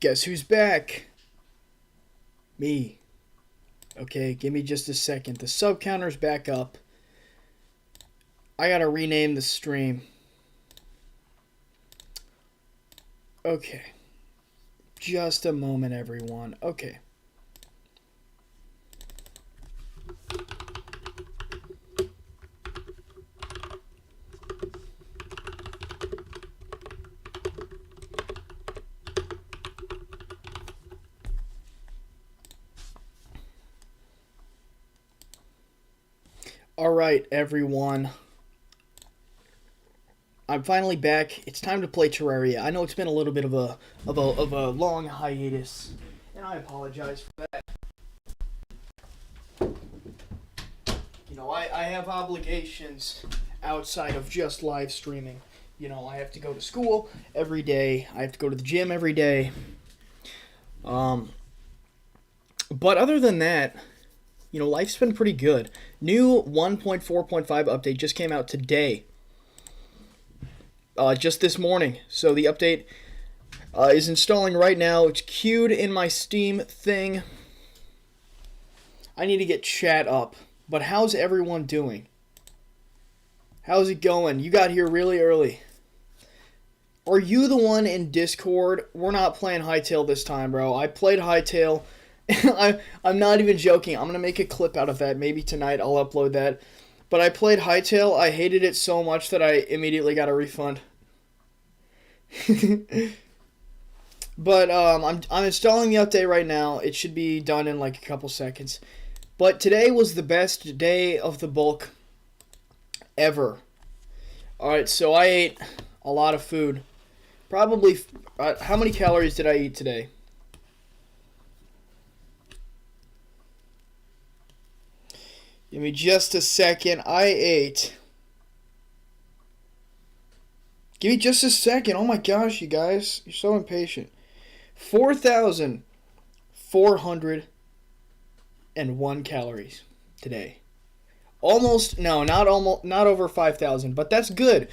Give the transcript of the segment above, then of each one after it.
Guess who's back? Me. Okay, give me just a second. The sub counter's back up. I gotta rename the stream. Okay. Just a moment, everyone. Okay. All right, everyone. I'm finally back. It's time to play Terraria. I know it's been a little bit of a long hiatus, and I apologize for that. You know, I have obligations outside of just live streaming. You know, I have to go to school every day. I have to go to the gym every day. But other than that, you know, life's been pretty good. New 1.4.5 update just came out today. Just this morning. So the update is installing right now. It's queued in my Steam thing. I need to get chat up. But how's everyone doing? How's it going? You got here really early. Are you the one in Discord? We're not playing Hightail this time, bro. I played Hightail. I'm not even joking. I'm going to make a clip out of that. Maybe tonight I'll upload that. But I played Hightail. I hated it so much that I immediately got a refund. But I'm installing the update right now. It should be done in like a couple seconds. But today was the best day of the bulk ever. Alright, so I ate a lot of food. Probably, how many calories did I eat today? Give me just a second. I ate. Give me just a second. Oh my gosh, you guys. You're so impatient. 4,401 calories today. Almost, no, not over 5,000, but that's good.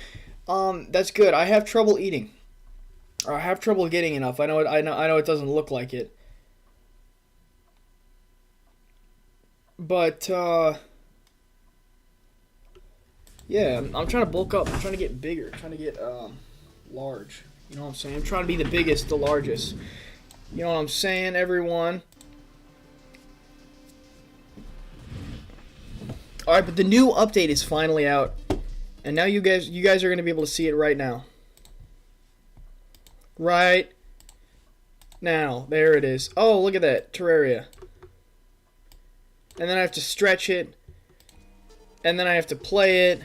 That's good. I have trouble eating. Or I have trouble getting enough. I know it doesn't look like it. But yeah, I'm trying to bulk up. I'm trying to get bigger. I'm trying to get large. You know what I'm saying? I'm trying to be the biggest, the largest. You know what I'm saying, everyone? Alright, but the new update is finally out. And now you guys are going to be able to see it right now. Right now. There it is. Oh, look at that. Terraria. And then I have to stretch it. And then I have to play it.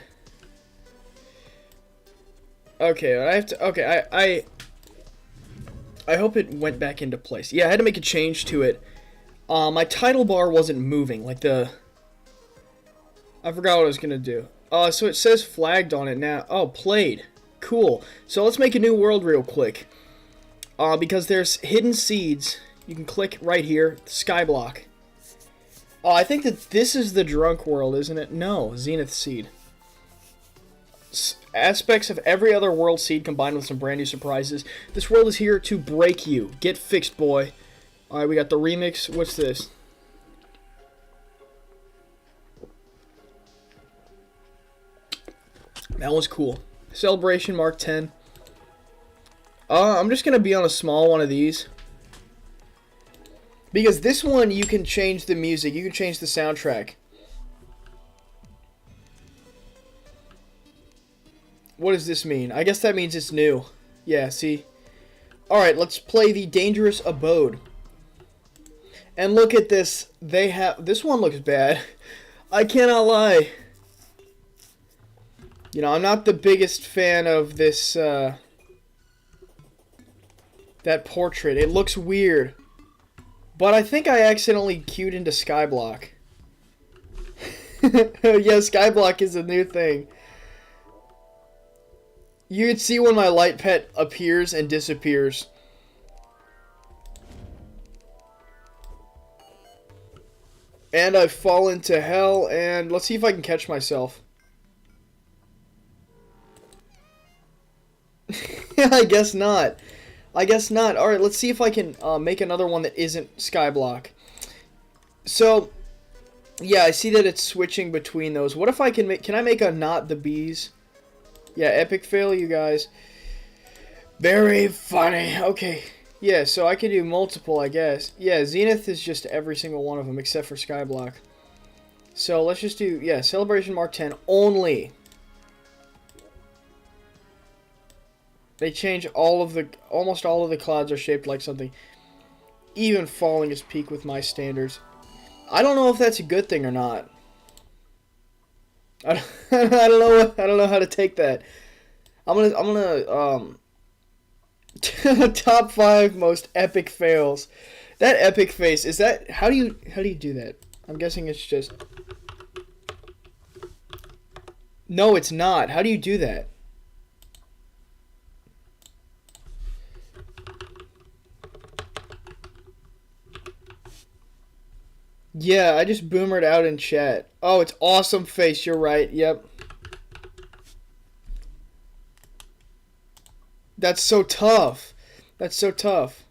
Okay, I have to. Okay, I hope it went back into place. Yeah, I had to make a change to it. My title bar wasn't moving. Like the. I forgot what I was gonna do. So it says flagged on it now. Oh, played. Cool. So let's make a new world real quick. Because there's hidden seeds. You can click right here. Skyblock. Oh, I think that this is the drunk world, isn't it? No, Zenith Seed. Aspects of every other world seed combined with some brand new surprises. This world is here to break you. Get fixed, boy. Alright, we got the remix. What's this? That was cool. Celebration Mark 10. I'm just going to be on a small one of these. Because this one, you can change the music. You can change the soundtrack. What does this mean? I guess that means it's new. Yeah, see? Alright, let's play the Dangerous Abode. And look at this. They have... This one looks bad. I cannot lie. You know, I'm not the biggest fan of this, that portrait. It looks weird. But I think I accidentally queued into Skyblock. Yeah, Skyblock is a new thing. You can see when my light pet appears and disappears. And I've fallen to hell, and let's see if I can catch myself. I guess not. I guess not. Alright, let's see if I can make another one that isn't Skyblock. So, yeah, I see that it's switching between those. What if I can make... Can I make a not the bees? Yeah, epic fail, you guys. Very funny. Okay. Yeah, so I can do multiple, I guess. Yeah, Zenith is just every single one of them except for Skyblock. So let's just do, yeah, Celebration Mark 10 only. They change all of the, almost all of the clouds are shaped like something. Even falling is peak with my standards. I don't know if that's a good thing or not. I don't know how to take that. I'm gonna top 5 most epic fails. That epic face, is that, how do you do that? I'm guessing it's just, no, it's not. How do you do that? Yeah, I just boomered out in chat. Oh, it's awesome face. You're right. Yep. That's so tough. That's so tough.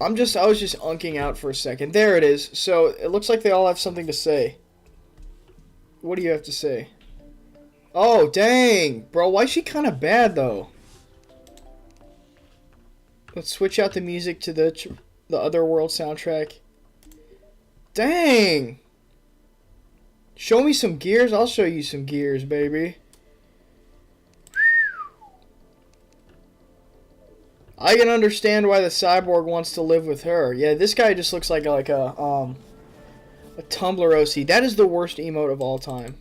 I was just unking out for a second. There it is. So, it looks like they all have something to say. What do you have to say? Oh, dang. Bro, why is she kind of bad, though? Let's switch out the music to the Otherworld soundtrack. Dang. Show me some gears. I'll show you some gears, baby. I can understand why the cyborg wants to live with her. Yeah, this guy just looks like a Tumblr OC. That is the worst emote of all time.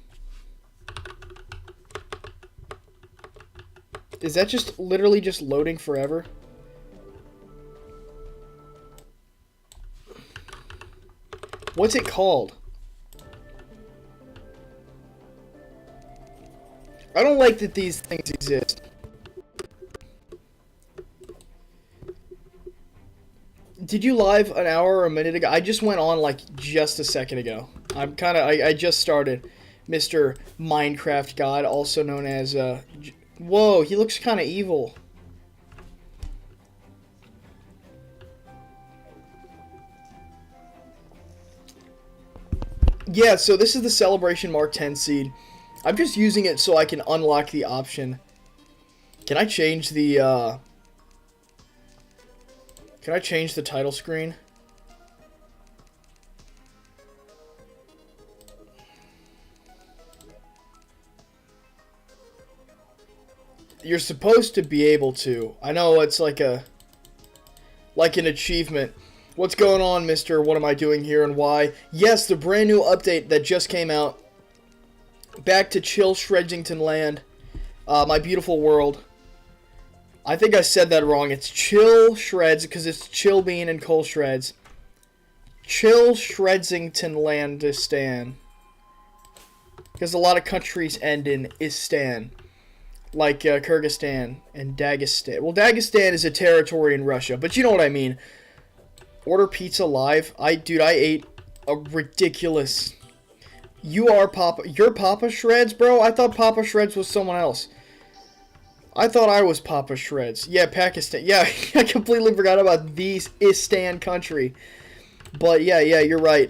Is that just literally just loading forever? What's it called? I don't like that these things exist. Did you live an hour or a minute ago? I just went on like just a second ago. I just started. Mr. Minecraft God, also known as, whoa, he looks kind of evil. Yeah, so this is the Celebration Mark 10 seed. I'm just using it so I can unlock the option. Can I change the, Can I change the title screen? You're supposed to be able to. I know it's like an achievement. What's going on, mister? What am I doing here and why? Yes, the brand new update that just came out. Back to Chill Shreddington Land. My beautiful world. I think I said that wrong. It's Chill Shreds because it's Chill Bean and Coal Shreds. Chill Shredsington Landistan. Because a lot of countries end in Istan. Like Kyrgyzstan and Dagestan. Well, Dagestan is a territory in Russia, but you know what I mean. Order pizza live. Dude, I ate a ridiculous... You're Papa Shreds, bro? I thought Papa Shreds was someone else. I thought I was Papa Shreds. Yeah, Pakistan. Yeah, I completely forgot about these Istan country. But yeah, you're right.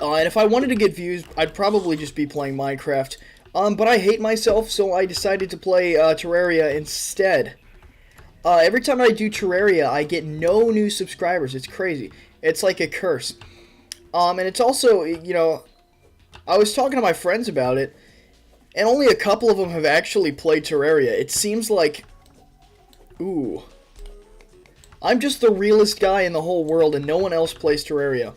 And if I wanted to get views, I'd probably just be playing Minecraft. But I hate myself, so I decided to play Terraria instead. Every time I do Terraria, I get no new subscribers. It's crazy. It's like a curse. And it's also, you know, I was talking to my friends about it, and only a couple of them have actually played Terraria. It seems like, ooh, I'm just the realest guy in the whole world, and no one else plays Terraria.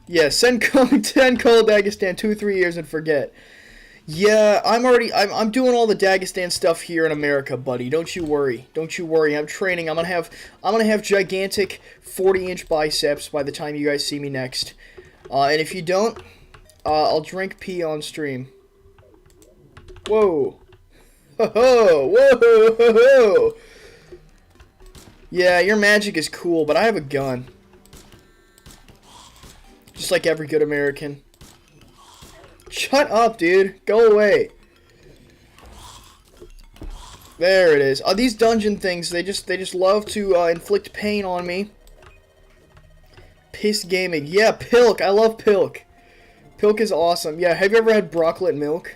Yeah, send code Dagestan 2-3 years and forget. Yeah, I'm doing all the Dagestan stuff here in America, buddy. Don't you worry. Don't you worry. I'm training. I'm gonna have gigantic 40-inch biceps by the time you guys see me next. And if you don't, I'll drink pee on stream. Whoa. Whoa. Whoa. Yeah, your magic is cool, but I have a gun. Just like every good American. Shut up, dude. Go away. There it is. These dungeon things, they just love to inflict pain on me. Piss Gaming. Yeah, Pilk. I love Pilk. Pilk is awesome. Yeah, have you ever had broccoli milk?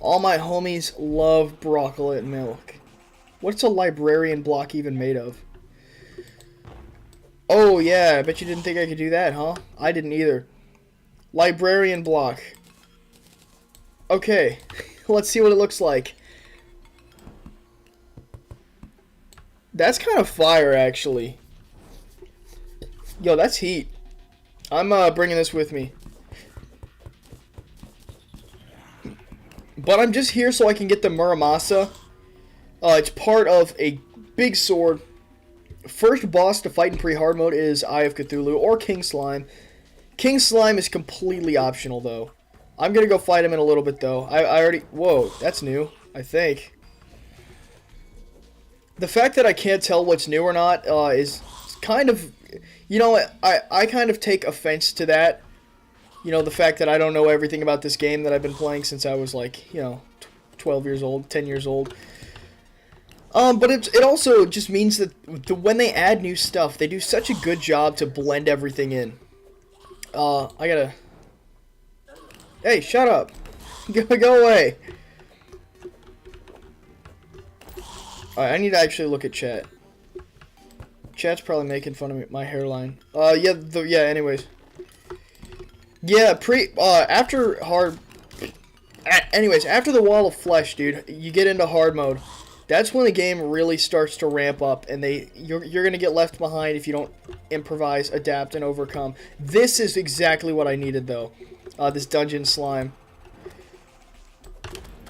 All my homies love broccoli milk. What's a librarian block even made of? Oh, yeah. I bet you didn't think I could do that, huh? I didn't either. Librarian block. Okay. Let's see what it looks like. That's kind of fire, actually. Yo, that's heat. I'm bringing this with me. But I'm just here so I can get the Muramasa. It's part of a big sword. First boss to fight in pre-hard mode is Eye of Cthulhu or King Slime. King Slime is completely optional, though. I'm going to go fight him in a little bit, though. I already... Whoa, that's new, I think. The fact that I can't tell what's new or not is kind of... You know, I kind of take offense to that. You know, the fact that I don't know everything about this game that I've been playing since I was, like, you know, 12 years old, 10 years old. But it also just means that when they add new stuff, they do such a good job to blend everything in. I gotta... Hey, shut up. Go away. Alright, I need to actually look at chat. Chat's probably making fun of my hairline. Yeah, anyways. Yeah, after hard... Anyways, after the Wall of Flesh, dude, you get into hard mode. That's when the game really starts to ramp up, and you're gonna get left behind if you don't improvise, adapt, and overcome. This is exactly what I needed, though. This dungeon slime.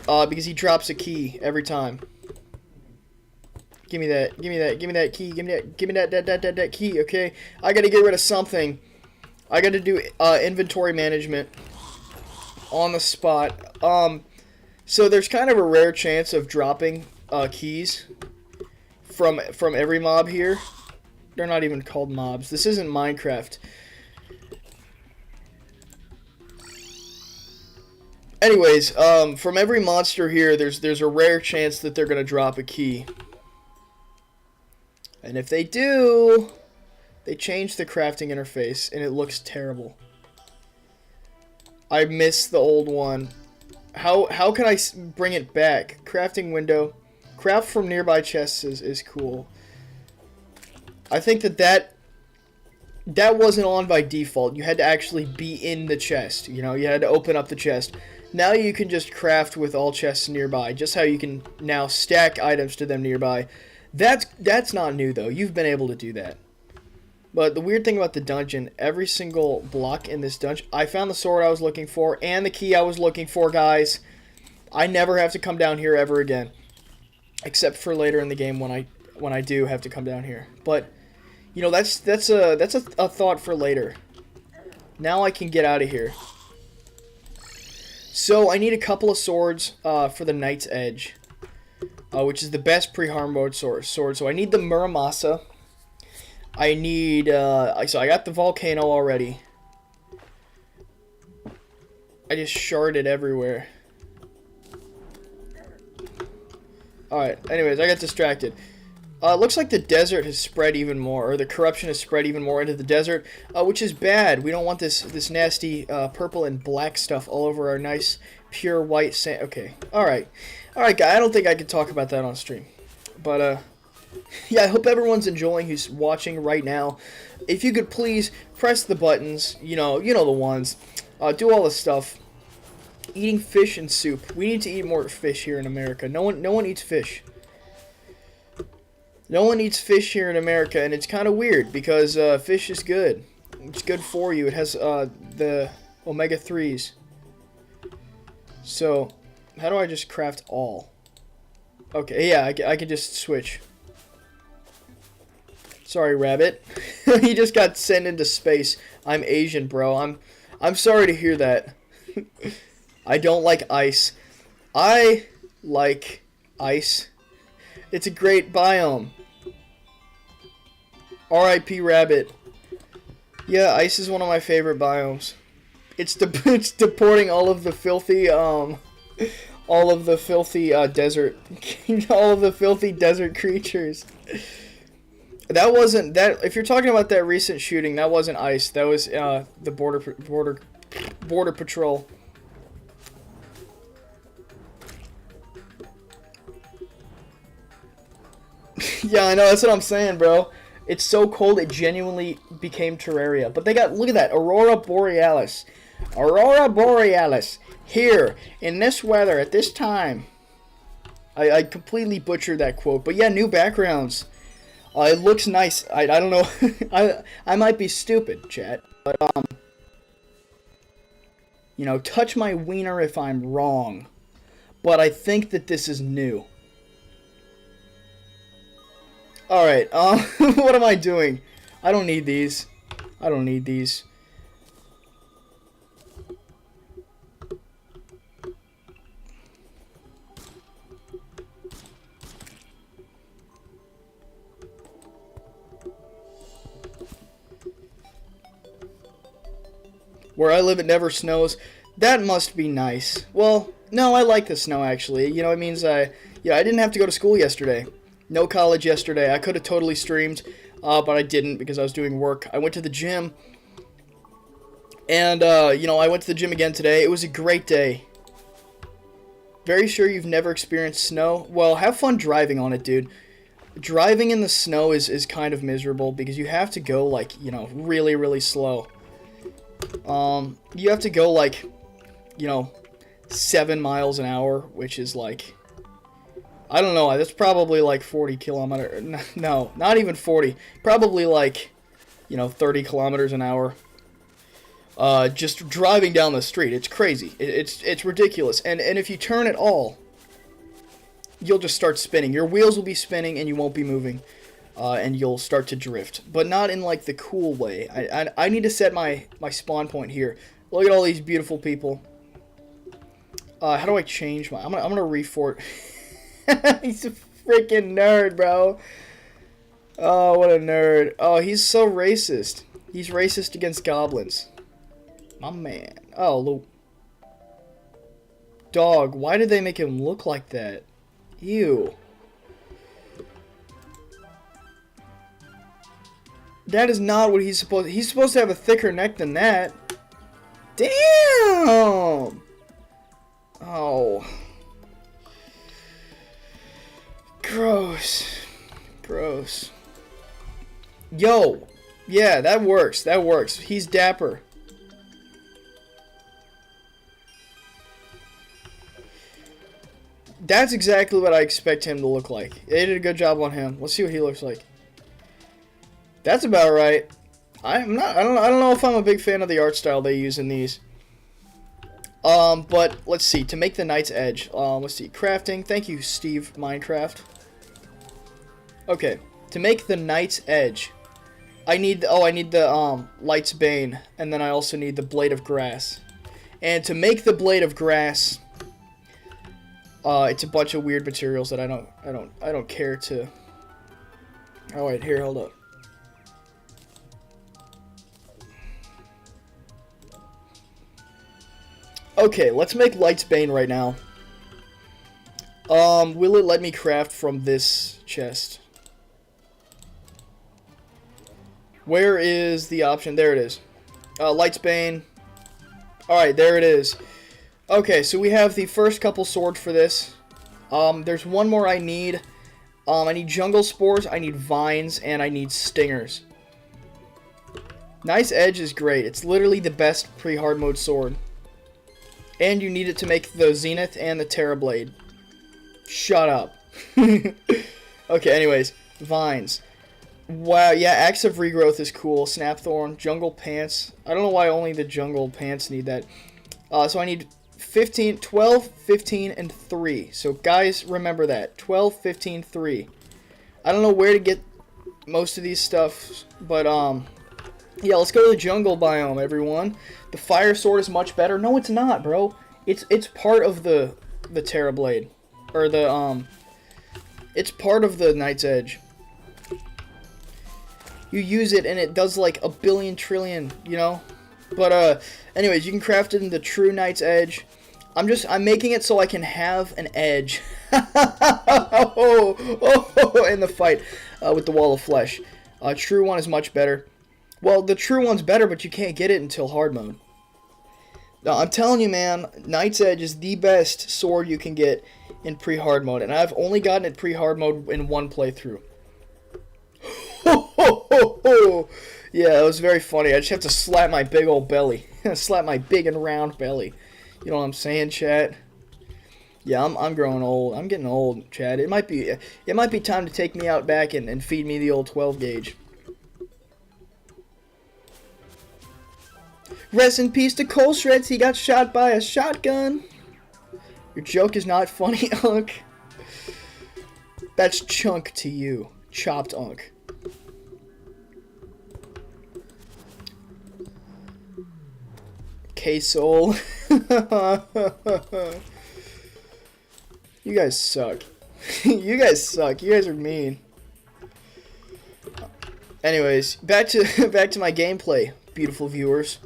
Because he drops a key every time. Give me that. Give me that. Give me that key. Give me that key. Okay. I gotta get rid of something. I gotta do inventory management on the spot. So there's kind of a rare chance of dropping keys from every mob here. They're not even called mobs. This isn't Minecraft. Anyways, from every monster here, there's a rare chance that they're gonna drop a key. And if they do, they change the crafting interface, and it looks terrible. I miss the old one. How can I bring it back? Crafting window. Craft from nearby chests is cool. I think that wasn't on by default. You had to actually be in the chest. You know, you had to open up the chest. Now you can just craft with all chests nearby. Just how you can now stack items to them nearby. That's not new, though. You've been able to do that. But the weird thing about the dungeon, every single block in this dungeon... I found the sword I was looking for and the key I was looking for, guys. I never have to come down here ever again. Except for later in the game when I do have to come down here. But, you know, that's a thought for later. Now I can get out of here. So I need a couple of swords for the Knight's Edge. Which is the best pre-hard mode sword. So I need the Muramasa. I need, so I got the volcano already. I just sharded everywhere. Alright, anyways, I got distracted. Looks like the desert has spread even more, or the corruption has spread even more into the desert, which is bad. We don't want this nasty purple and black stuff all over our nice, pure white sand. Okay, alright. Alright, guys, I don't think I can talk about that on stream. But, yeah, I hope everyone's enjoying who's watching right now. If you could please press the buttons, you know the ones. Do all the stuff. Eating fish and soup. We need to eat more fish here in America. No one eats fish. No one eats fish here in America, and it's kind of weird because fish is good. It's good for you. It has the omega-3s. So, how do I just craft all? Okay, yeah, I can just switch. Sorry, rabbit. He just got sent into space. I'm Asian, bro. I'm sorry to hear that. I don't like ice. I like ice. It's a great biome. R.I.P. rabbit. Yeah, ice is one of my favorite biomes. It's deporting all of the filthy all of the filthy desert, all of the filthy desert creatures. That wasn't that. If you're talking about that recent shooting, that wasn't ICE. That was the border patrol. Yeah, I know. That's what I'm saying, bro. It's so cold, it genuinely became Terraria. But they got, look at that, Aurora Borealis. Aurora Borealis. Here, in this weather, at this time. I completely butchered that quote. But yeah, new backgrounds. It looks nice. I don't know. I might be stupid, chat. But, you know, touch my wiener if I'm wrong. But I think that this is new. Alright, what am I doing? I don't need these. I don't need these. Where I live, it never snows. That must be nice. Well, no, I like the snow, actually. You know, it means I didn't have to go to school yesterday. No college yesterday. I could have totally streamed, but I didn't because I was doing work. I went to the gym, and, you know, I went to the gym again today. It was a great day. Very sure you've never experienced snow? Well, have fun driving on it, dude. Driving in the snow is kind of miserable because you have to go, like, you know, really, really slow. You have to go, like, you know, 7 miles an hour, which is, like... I don't know, that's probably like 40 kilometers. No, not even 40. Probably like, you know, 30 kilometers an hour. Just driving down the street. It's crazy. It's ridiculous. And if you turn at all, you'll just start spinning. Your wheels will be spinning and you won't be moving. And you'll start to drift. But not in like the cool way. I need to set my spawn point here. Look at all these beautiful people. How do I change my... I'm gonna refort... He's a freaking nerd, bro. Oh, what a nerd. Oh, he's so racist. He's racist against goblins. My man. Oh, look. Dog, why did they make him look like that? Ew. That is not what he's supposed to... He's supposed to have a thicker neck than that. Damn! Oh... Gross. Gross. Yo. Yeah, that works. That works. He's dapper. That's exactly what I expect him to look like. They did a good job on him. Let's see what he looks like. That's about right. I don't know if I'm a big fan of the art style they use in these. But let's see. To make the Knight's Edge. Let's see. Crafting. Thank you, Steve Minecraft. Okay, to make the Knight's Edge, I need the Light's Bane, and then I also need the Blade of Grass. And to make the Blade of Grass, it's a bunch of weird materials that I don't care to. Oh wait, here, hold up. Okay, let's make Light's Bane right now. Will it let me craft from this chest? Where is the option? There it is. Light's Bane. Alright, there it is. Okay, so we have the first couple swords for this. There's one more I need. I need jungle spores, I need vines, and I need stingers. Nice Edge is great. It's literally the best pre-hard mode sword. And you need it to make the Zenith and the Terra Blade. Shut up. Okay, anyways. Vines. Wow, yeah, Axe of Regrowth is cool. Snapthorn, Jungle Pants. I don't know why only the Jungle Pants need that. So I need 15, 12, 15, and 3. So guys, remember that. 12, 15, 3. I don't know where to get most of these stuff, but yeah, let's go to the jungle biome, everyone. The fire sword is much better. No, it's not, bro. It's part of the Terra Blade. Or the it's part of the Knight's Edge. You use it and it does like a billion trillion, you know? But anyways, you can craft it in the true Knight's Edge. I'm making it so I can have an edge in the fight with the wall of flesh. True one is much better. Well, the true one's better, but you can't get it until hard mode. No, I'm telling you, man, Knight's Edge is the best sword you can get in pre-hard mode, and I've only gotten it pre-hard mode in one playthrough. Yeah, it was very funny. I just have to slap my big old belly. Slap my big and round belly. You know what I'm saying, chat? Yeah, I'm growing old. I'm getting old, chat. It might be time to take me out back and feed me the old 12 gauge. Rest in peace to Cole Shreds. He got shot by a shotgun. Your joke is not funny, Unk. That's chunk to you. Chopped Unk. K-Soul. You guys suck. You guys suck. You guys are mean. Anyways, back to my gameplay, beautiful viewers.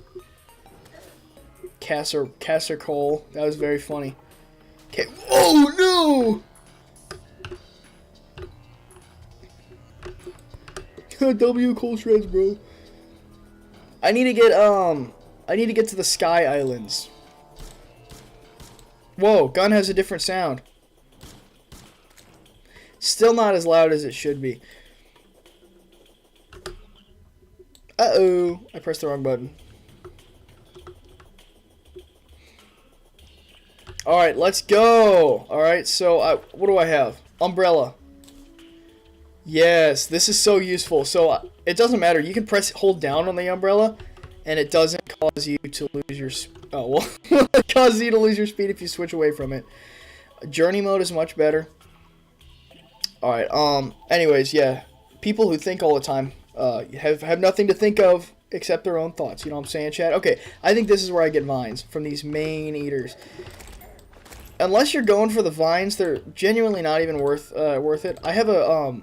Casser Cole. That was very funny. Okay. Oh no! W Cole Shreds, bro. I need to get to the Sky Islands. Whoa, gun has a different sound. Still not as loud as it should be. Uh-oh. I pressed the wrong button. Alright, let's go. Alright, so what do I have? Umbrella. Yes, this is so useful. So it doesn't matter. You can hold down on the umbrella, and it doesn't cause you to lose your... Oh, well, it causes you to lose your speed if you switch away from it. Journey mode is much better. Alright, anyways, yeah. People who think all the time have nothing to think of except their own thoughts. You know what I'm saying, chat? Okay, I think this is where I get vines, from these main eaters. Unless you're going for the vines, they're genuinely not even worth it. I have a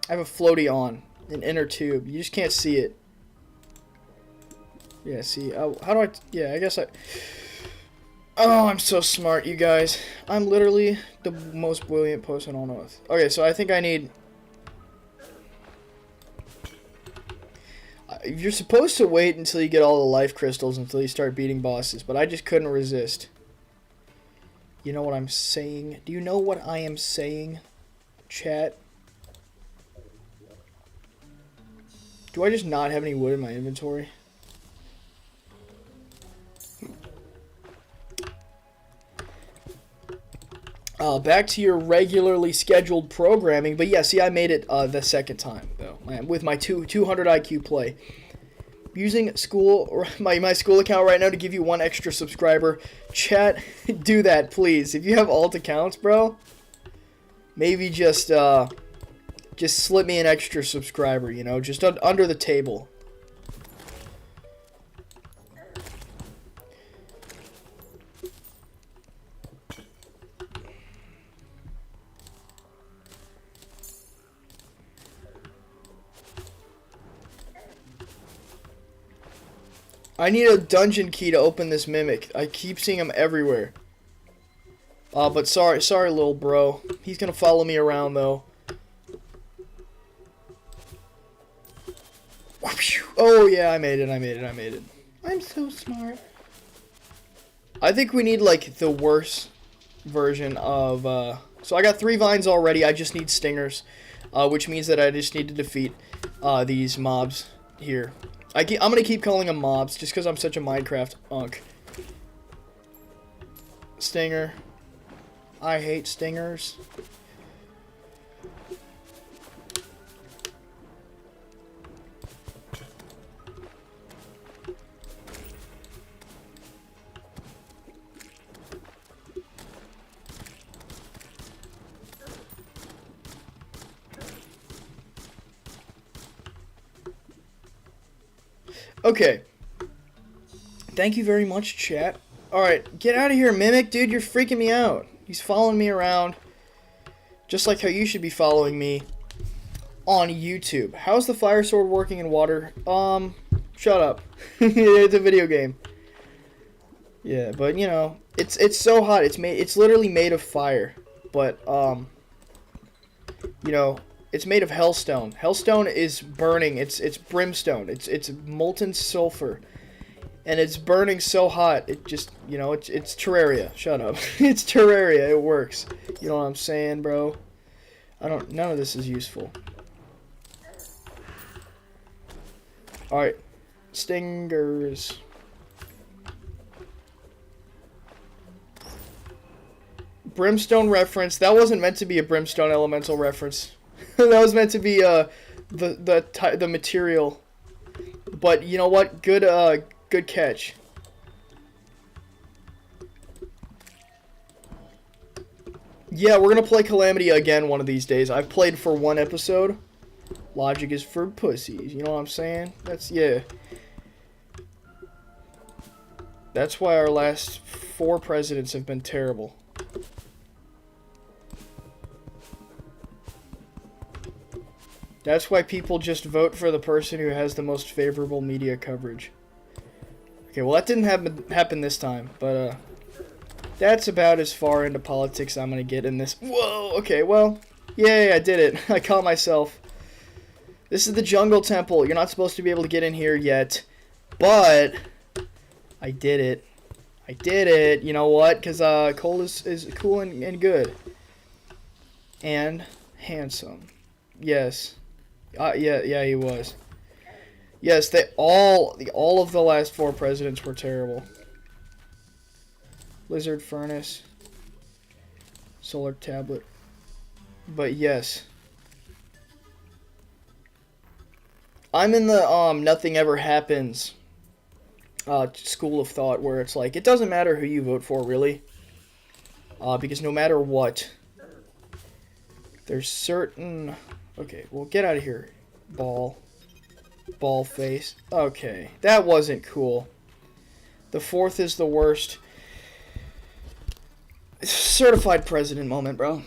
floaty on, an inner tube. You just can't see it. Yeah, see, how do I... Yeah, I guess I... Oh, I'm so smart, you guys. I'm literally the most brilliant person on earth. Okay, so I think I need... You're supposed to wait until you get all the life crystals until you start beating bosses, but I just couldn't resist. You know what I'm saying? Do you know what I am saying, chat? Do I just not have any wood in my inventory? Back to your regularly scheduled programming. But yeah, see, I made it the second time, though, with my 200 IQ play. Using my school account right now to give you 1 extra subscriber. Chat, do that, please. If you have alt accounts, bro, maybe just slip me an extra subscriber, you know, just under the table. I need a dungeon key to open this mimic. I keep seeing him everywhere. But sorry, little bro. He's gonna follow me around though. Oh yeah, I made it. I'm so smart. I think we need like the worst version of. So I got 3 vines already. I just need stingers, which means that I just need to defeat these mobs here. I'm gonna keep calling them mobs just because I'm such a Minecraft unk. Stinger. I hate stingers. Okay. Thank you very much, chat. Alright, get out of here, Mimic. Dude, you're freaking me out. He's following me around. Just like how you should be following me on YouTube. How's the fire sword working in water? Shut up. It's a video game. Yeah, but you know, it's so hot. It's literally made of fire. But you know, it's made of hellstone. Hellstone is burning. It's brimstone. It's molten sulfur. And it's burning so hot. It just, you know, it's Terraria. Shut up. It's Terraria. It works. You know what I'm saying, bro? None of this is useful. All right. Stingers. Brimstone reference. That wasn't meant to be a brimstone elemental reference. That was meant to be the material. But you know what? Good catch. Yeah, we're gonna play Calamity again one of these days. I've played for one episode. Logic is for pussies. You know what I'm saying? Yeah. That's why our last 4 presidents have been terrible. That's why people just vote for the person who has the most favorable media coverage. Okay, well that didn't happen this time, but that's about as far into politics I'm gonna get in this. Whoa, okay, well, yay, I did it. I caught myself. This is the jungle temple. You're not supposed to be able to get in here yet, but I did it. I did it. You know what? Because Cole is cool and good. And handsome. Yes. Yeah, he was. Yes, all of the last 4 presidents were terrible. Lizard furnace. Solar tablet. But yes. I'm in the nothing ever happens school of thought where it's like it doesn't matter who you vote for really. Because no matter what, there's certain. Okay, well get out of here, ball face. Okay, that wasn't cool. The 4th is the worst. Certified president moment, bro.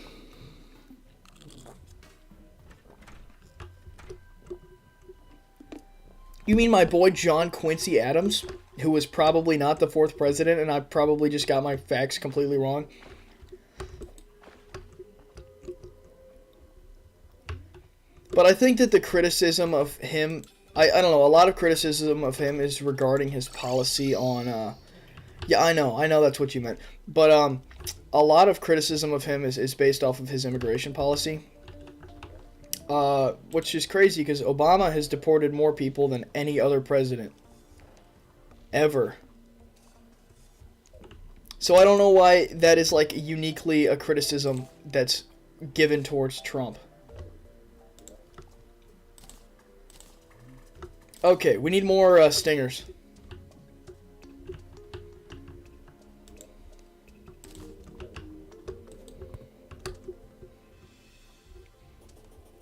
You mean my boy John Quincy Adams, who was probably not the 4th president, and I probably just got my facts completely wrong? But I think that the criticism of him, I don't know, a lot of criticism of him is regarding his policy on, yeah, I know that's what you meant. But a lot of criticism of him is based off of his immigration policy. Which is crazy because Obama has deported more people than any other president. Ever. So I don't know why that is like uniquely a criticism that's given towards Trump. Okay, we need more stingers.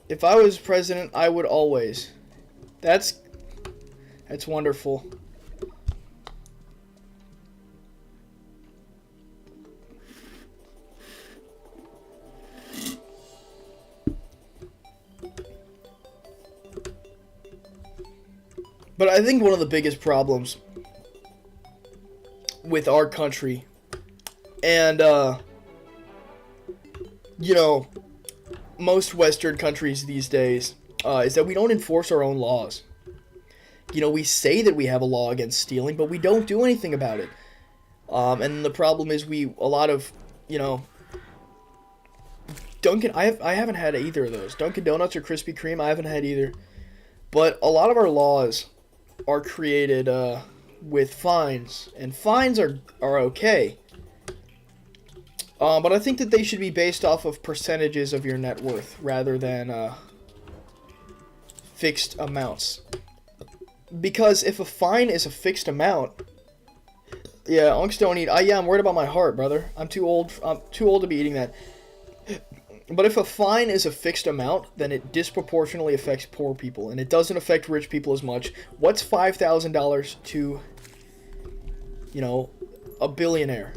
If I was president, I would always. That's wonderful. But I think one of the biggest problems with our country and, you know, most Western countries these days is that we don't enforce our own laws. You know, we say that we have a law against stealing, but we don't do anything about it. And the problem is a lot of, you know, Dunkin', I haven't had either of those. Dunkin' Donuts or Krispy Kreme, I haven't had either. But a lot of our laws are created with fines, and fines are okay. But I think that they should be based off of percentages of your net worth rather than fixed amounts. Because if a fine is a fixed amount, yeah, unks don't eat. Yeah, I'm worried about my heart, brother. I'm too old. I'm too old to be eating that. But if a fine is a fixed amount, then it disproportionately affects poor people, and it doesn't affect rich people as much. What's $5,000 to, you know, a billionaire?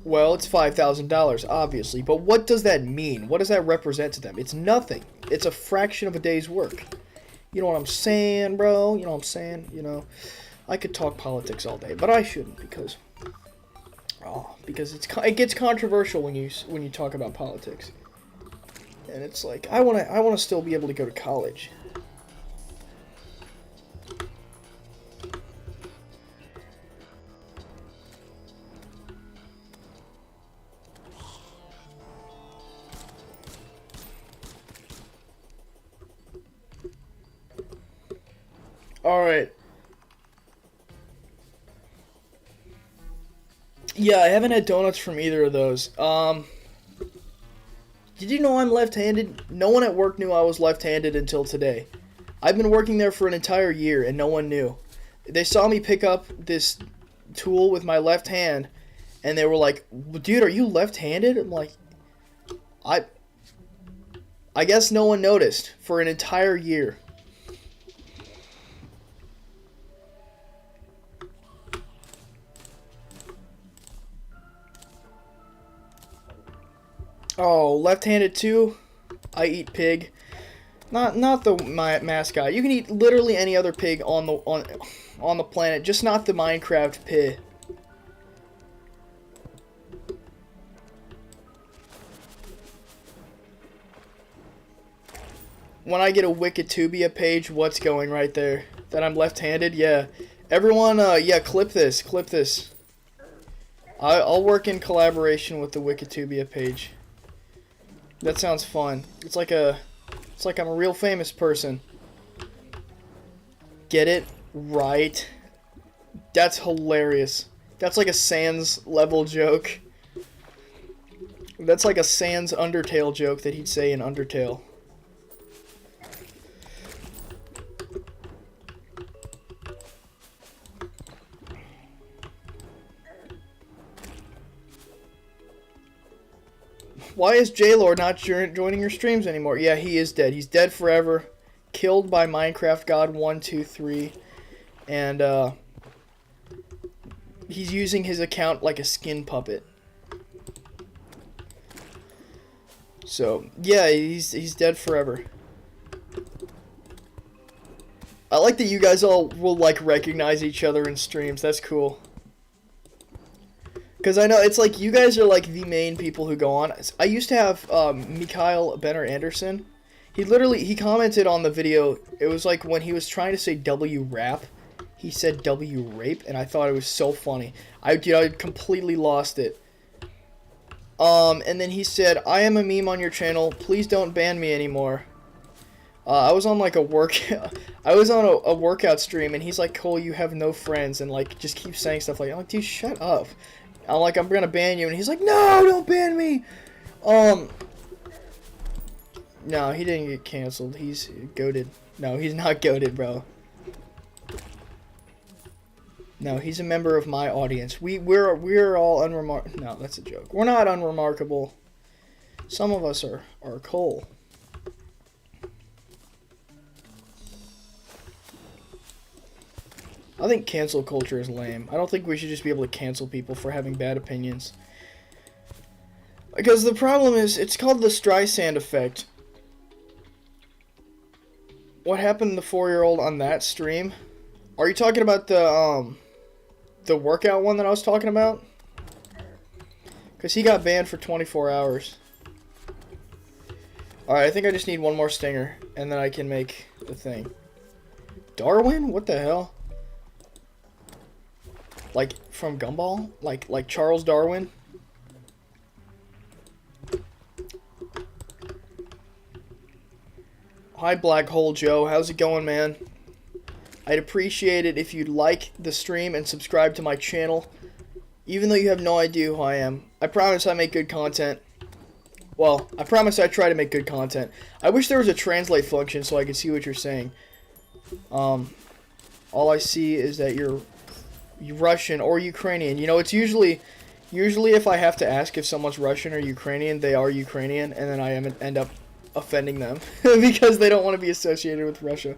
Well, it's $5,000, obviously, but what does that mean? What does that represent to them? It's nothing. It's a fraction of a day's work. You know what I'm saying, bro? You know what I'm saying? You know, I could talk politics all day, but I shouldn't because Oh, because it gets controversial when you talk about politics. And it's like I wanna still be able to go to college. All right. Yeah, I haven't had donuts from either of those. Did you know I'm left-handed? No one at work knew I was left-handed until today. I've been working there for an entire year and no one knew. They saw me pick up this tool with my left hand and they were like, "Dude, are you left-handed?" I'm like, I guess no one noticed for an entire year. Oh, left-handed too? I eat pig. Not the my mascot. You can eat literally any other pig on the planet, just not the Minecraft pig. When I get a Wikitubia page, what's going right there? That I'm left-handed? Yeah. Everyone, yeah, clip this. Clip this. I'll work in collaboration with the Wikitubia page. That sounds fun. It's like I'm a real famous person. Get it? Right. That's hilarious. That's like a Sans level joke. That's like a Sans Undertale joke that he'd say in Undertale. Why is J-Lord not joining your streams anymore? Yeah, he is dead. He's dead forever. Killed by Minecraft God 123. And, he's using his account like a skin puppet. So, yeah, he's dead forever. I like that you guys all will, like, recognize each other in streams. That's cool. Because I know it's like you guys are like the main people who go on. I used to have Mikhail Benner Anderson. He commented on the video. It was like when he was trying to say W rap, he said W rape, and I thought it was so funny. I completely lost it. And then he said, "I am a meme on your channel. Please don't ban me anymore." I was on like a workout stream, and he's like, "Cole, you have no friends," and like just keeps saying stuff like, "I'm like, dude, shut up." I'm like, "I'm gonna ban you," and he's like, "No, don't ban me." No, he didn't get canceled. He's goated. No, he's not goated, bro. No, he's a member of my audience. We're all unremarkable. No, that's a joke. We're not unremarkable. Some of us are Cole. I think cancel culture is lame. I don't think we should just be able to cancel people for having bad opinions. Because the problem is, it's called the Streisand effect. What happened to the 4-year-old on that stream? Are you talking about the workout one that I was talking about? Because he got banned for 24 hours. Alright, I think I just need one more stinger, and then I can make the thing. Darwin? What the hell? Like, from Gumball? Like Charles Darwin? Hi, Black Hole Joe. How's it going, man? I'd appreciate it if you'd like the stream and subscribe to my channel. Even though you have no idea who I am. I promise I make good content. Well, I promise I try to make good content. I wish there was a translate function so I could see what you're saying. All I see is that you're Russian or Ukrainian. You know, it's usually if I have to ask if someone's Russian or Ukrainian, they are Ukrainian, and then I end up offending them because they don't want to be associated with Russia.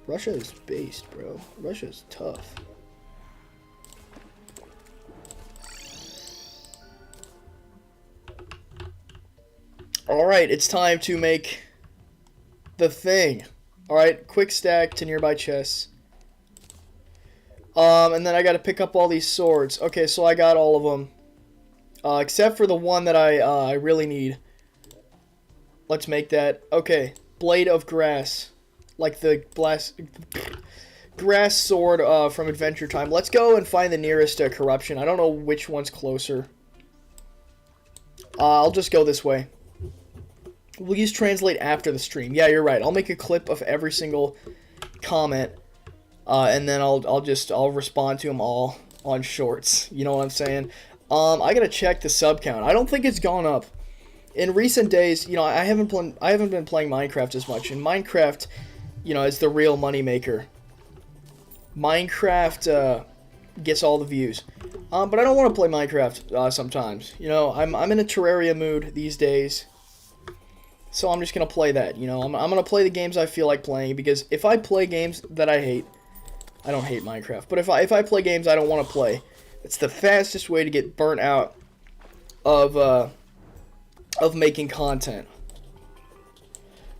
Russia is based, bro. Russia is tough. Alright, it's time to make the thing. Alright, quick stack to nearby chests. And then I gotta pick up all these swords. Okay, so I got all of them. Except for the one that I really need. Let's make that. Okay, Blade of Grass. Like the grass sword from Adventure Time. Let's go and find the nearest corruption. I don't know which one's closer. I'll just go this way. We'll use translate after the stream. Yeah, you're right. I'll make a clip of every single comment. And then I'll respond to them all on shorts. You know what I'm saying? I gotta check the sub count. I don't think it's gone up. In recent days, you know, I haven't been playing Minecraft as much. And Minecraft, you know, is the real money maker. Minecraft gets all the views. But I don't want to play Minecraft sometimes. You know, I'm in a Terraria mood these days. So I'm just gonna play that. You know, I'm gonna play the games I feel like playing, because if I play games that I hate, I don't hate Minecraft, but if I play games I don't want to play, it's the fastest way to get burnt out of making content.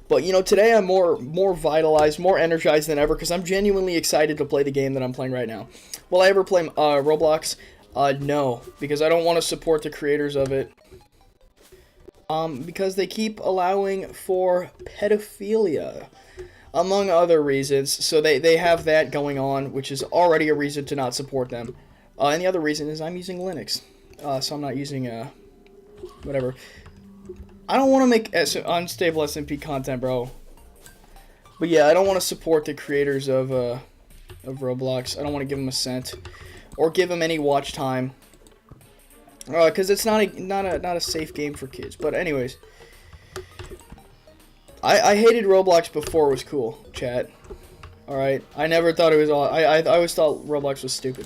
But you know, today I'm more vitalized, more energized than ever, because I'm genuinely excited to play the game that I'm playing right now. Will I ever play Roblox? No, because I don't want to support the creators of it. Because they keep allowing for pedophilia, among other reasons. So they have that going on, which is already a reason to not support them. And the other reason is I'm using Linux, so I'm not using whatever. I don't want to make unstable SMP content, bro. But yeah, I don't want to support the creators of Roblox. I don't want to give them a cent or give them any watch time. Because it's not a safe game for kids. But anyways, I hated Roblox before it was cool, chat. All right, I never thought it was all. I always thought Roblox was stupid.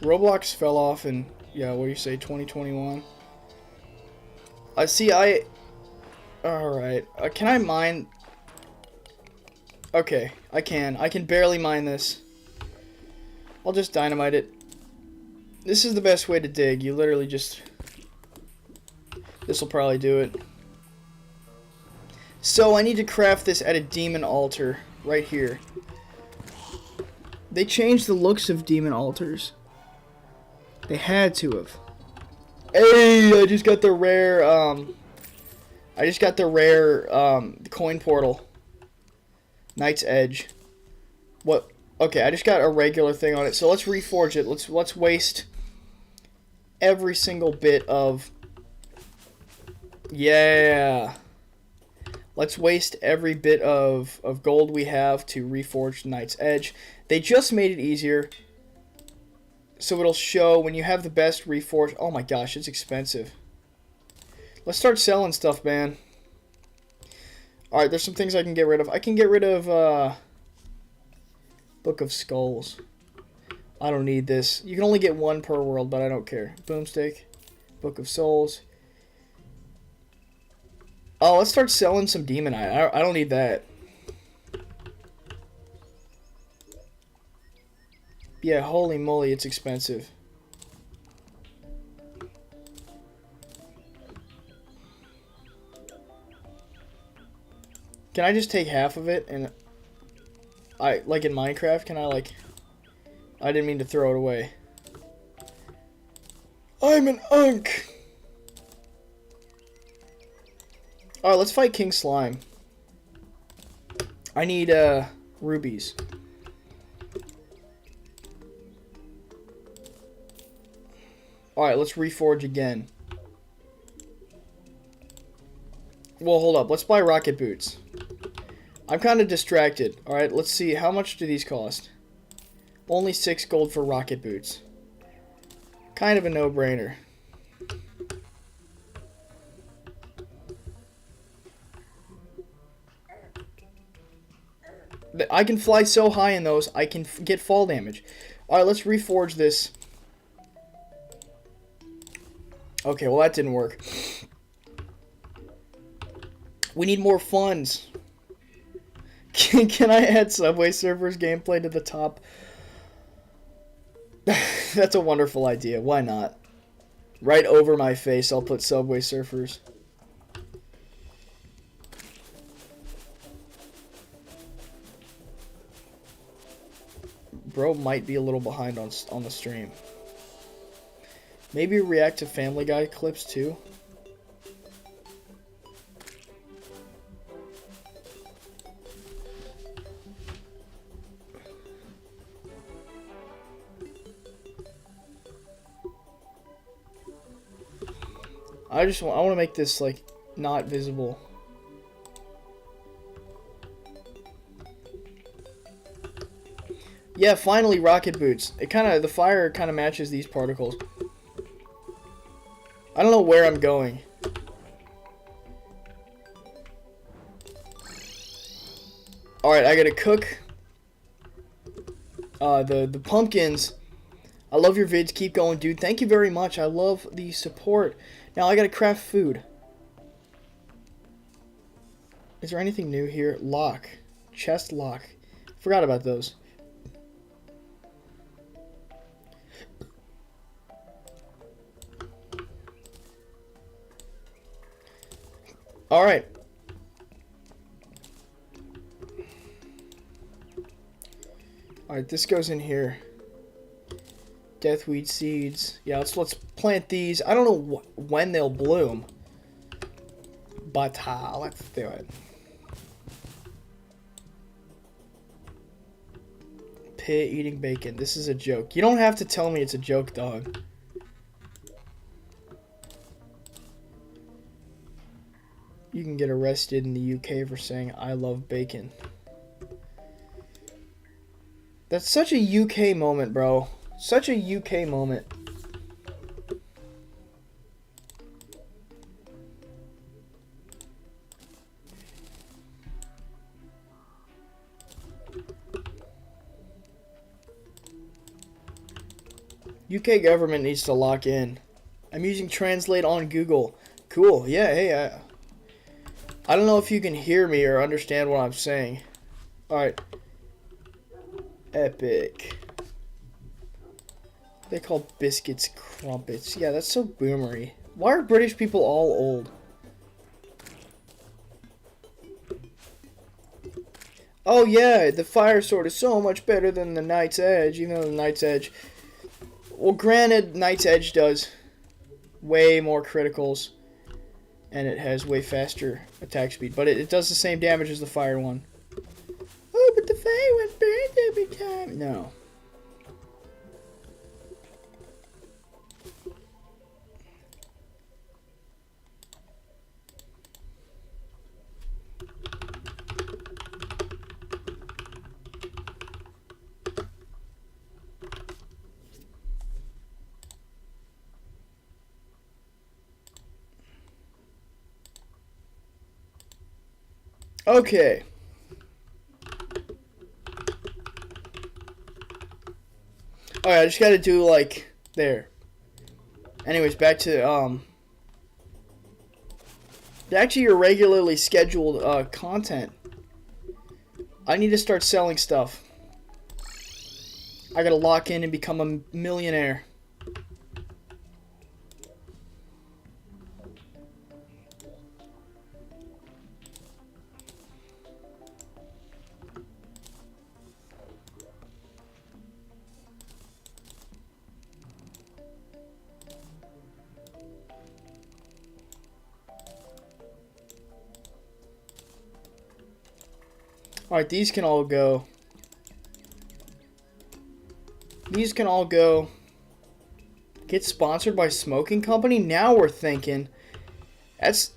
Roblox fell off in, yeah, what do you say, 2021? Alright. Can I mine? Okay, I can. I can barely mine this. I'll just dynamite it. This is the best way to dig. You literally just... This will probably do it. So, I need to craft this at a demon altar. Right here. They changed the looks of demon altars. They had to have. Hey, I just got the rare, coin portal. Knight's Edge. What? Okay, I just got a regular thing on it. So let's reforge it. Let's waste every single bit of... Yeah. Let's waste every bit of gold we have to reforge Knight's Edge. They just made it easier. So it'll show when you have the best reforge. Oh my gosh, it's expensive. Let's start selling stuff, man. Alright, there's some things I can get rid of. I can get rid of, Book of Skulls. I don't need this. You can only get one per world, but I don't care. Boomstick. Book of Souls. Oh, let's start selling some Demonite. I don't need that. Yeah, holy moly, it's expensive. Can I just take half of it and... like in Minecraft, can I like... I didn't mean to throw it away. I'm an unk! Alright, let's fight King Slime. I need, rubies. Alright, let's reforge again. Well, hold up. Let's buy rocket boots. I'm kind of distracted. Alright, let's see. How much do these cost? Only 6 gold for rocket boots. Kind of a no-brainer. I can fly so high in those, I can get fall damage. Alright, let's reforge this. Okay, well that didn't work. We need more funds. Can I add Subway Surfers gameplay to the top? That's a wonderful idea. Why not? Right over my face, I'll put Subway Surfers. Bro might be a little behind on the stream. Maybe react to Family Guy clips too. I want to make this like not visible. Yeah, finally rocket boots. The fire kind of matches these particles. I don't know where I'm going. All right, I gotta cook. The pumpkins. I love your vids. Keep going, dude. Thank you very much. I love the support. Now I gotta craft food. Is there anything new here? Lock. Chest lock. Forgot about those. Alright. Alright, this goes in here. Deathweed seeds. Yeah, let's plant these. I don't know when they'll bloom. But let's do it. Pit eating bacon. This is a joke. You don't have to tell me it's a joke, dog. You can get arrested in the UK for saying I love bacon. That's such a UK moment, bro. Such a UK moment. UK government needs to lock in. I'm using Translate on Google. Cool. Yeah, hey, I don't know if you can hear me or understand what I'm saying. Alright. Epic. They call biscuits crumpets. Yeah, that's so boomery. Why are British people all old? Oh yeah, the fire sword is so much better than the Knight's Edge. You know the Knight's Edge. Well, granted, Knight's Edge does way more criticals. And it has way faster attack speed. But it does the same damage as the fire one. Oh, but the fire one burns every time. No. Okay. Alright, I just gotta do like there. Anyways, back to actually your regularly scheduled content. I need to start selling stuff. I gotta lock in and become a millionaire. Alright, these can all go. These can all go. Get sponsored by smoking company? Now we're thinking. That's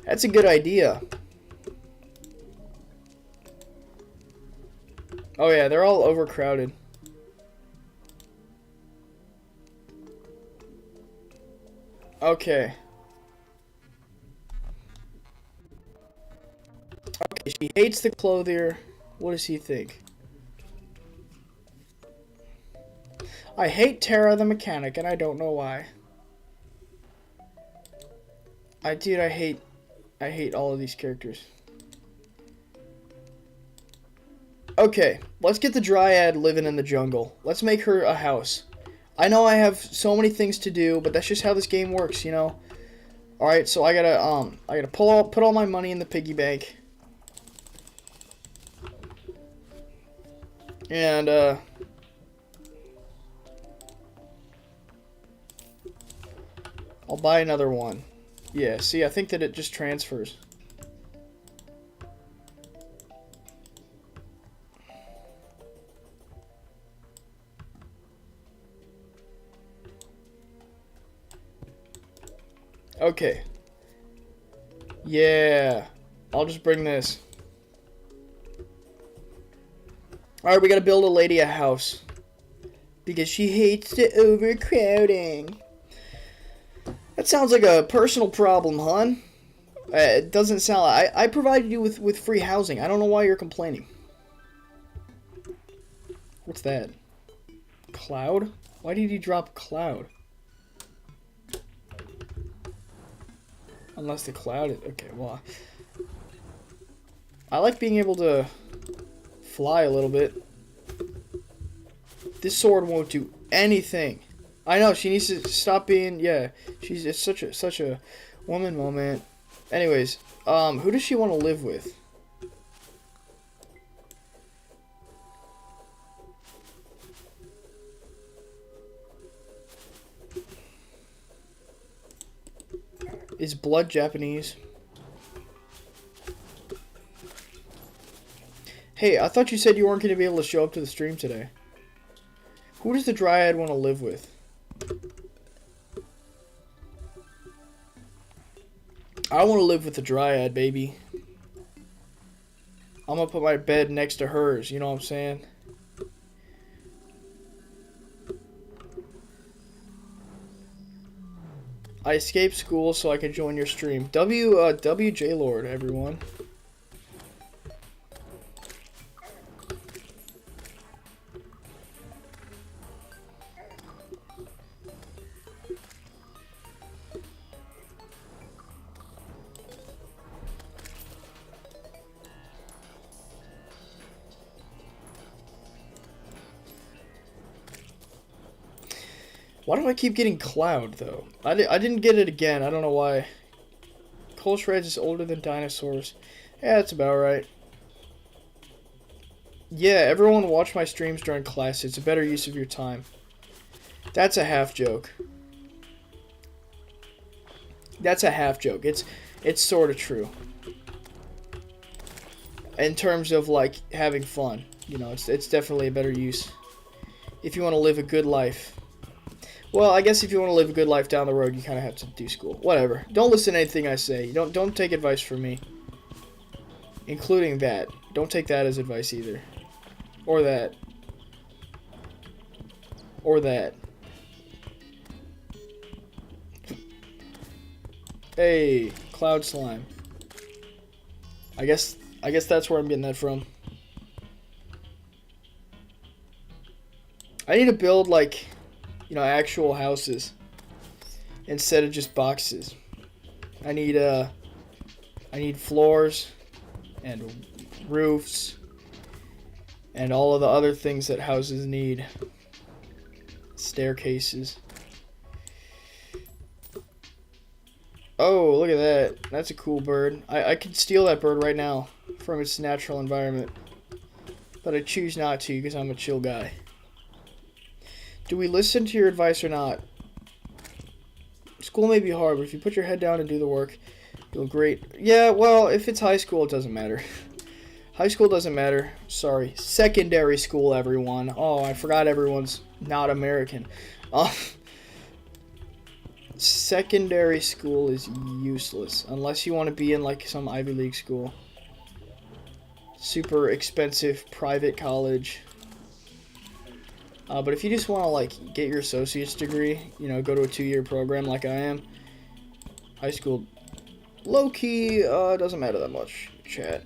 a good idea. Oh yeah, they're all overcrowded. Okay. Okay, she hates the clothier. What does he think? I hate Terra the mechanic, and I don't know why. Dude, I hate all of these characters. Okay, let's get the Dryad living in the jungle. Let's make her a house. I know I have so many things to do, but that's just how this game works, you know. All right, so I gotta put all my money in the piggy bank, and I'll buy another one. Yeah, see, I think that it just transfers. Okay. Yeah. I'll just bring this. Alright, we gotta build a lady a house. Because she hates the overcrowding. That sounds like a personal problem, hon. It doesn't sound like... I provided you with free housing. I don't know why you're complaining. What's that? Cloud? Why did he drop cloud? Unless the cloud is... Okay, well... I like being able to fly a little bit. This sword won't do anything. I know, she needs to stop being... Yeah, it's such a woman moment. Anyways, who does she want to live with? Is blood Japanese? Hey, I thought you said you weren't going to be able to show up to the stream today. Who does the Dryad want to live with? I want to live with the Dryad, baby. I'm going to put my bed next to hers, you know what I'm saying? I escaped school so I could join your stream. WJ Lord, everyone. Why do I keep getting Cloud, though? I didn't get it again. I don't know why. Coal shreds is older than dinosaurs. Yeah, that's about right. Yeah, everyone watch my streams during class. It's a better use of your time. That's a half joke. That's a half joke. It's sort of true. In terms of, like, having fun. You know, it's definitely a better use. If you want to live a good life. Well, I guess if you want to live a good life down the road, you kind of have to do school. Whatever. Don't listen to anything I say. Don't take advice from me. Including that. Don't take that as advice either. Or that. Or that. Hey, Cloud Slime. I guess that's where I'm getting that from. I need to build, like... You know, actual houses instead of just boxes. I need floors and roofs and all of the other things that houses need. Staircases. Oh, look at that. That's a cool bird. I could steal that bird right now from its natural environment. But I choose not to because I'm a chill guy. Do we listen to your advice or not? School may be hard, but if you put your head down and do the work, you'll great. Yeah, well, if it's high school, it doesn't matter. High school doesn't matter. Sorry. Secondary school, everyone. Oh, I forgot everyone's not American. Secondary school is useless. Unless you want to be in, like, some Ivy League school. Super expensive private college. But if you just want to, like, get your associate's degree, you know, go to a 2-year program like I am, high school, low-key, doesn't matter that much, chat.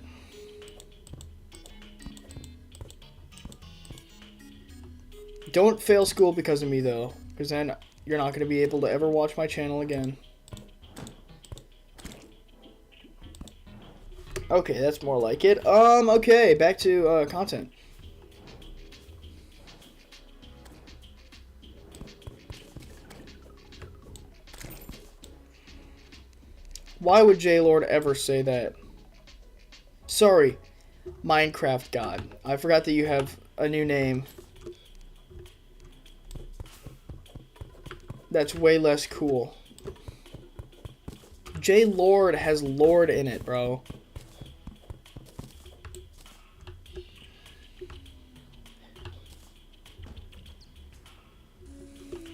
Don't fail school because of me, though, because then you're not going to be able to ever watch my channel again. Okay, that's more like it. Okay, back to, content. Why would J-Lord ever say that? Sorry, Minecraft God. I forgot that you have a new name. That's way less cool. J-Lord has Lord in it, bro.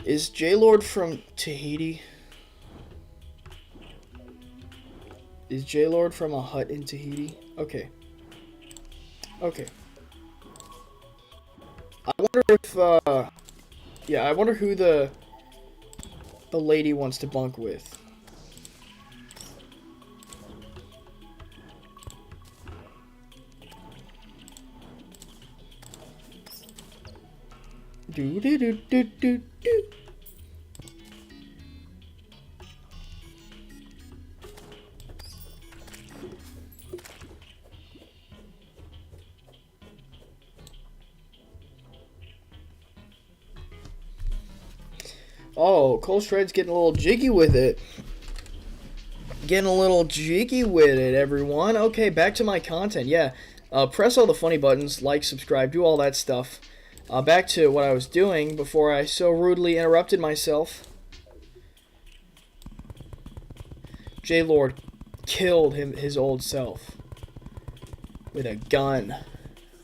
Is J-Lord from Tahiti? Is J-Lord from a hut in Tahiti? Okay. Okay. I wonder if, yeah, I wonder who the lady wants to bunk with. Do do do do do do. Oh, Cole Shred's getting a little jiggy with it. Getting a little jiggy with it, everyone. Okay, back to my content. Yeah, press all the funny buttons, like, subscribe, do all that stuff. Back to what I was doing before I so rudely interrupted myself. J-Lord killed his old self with a gun.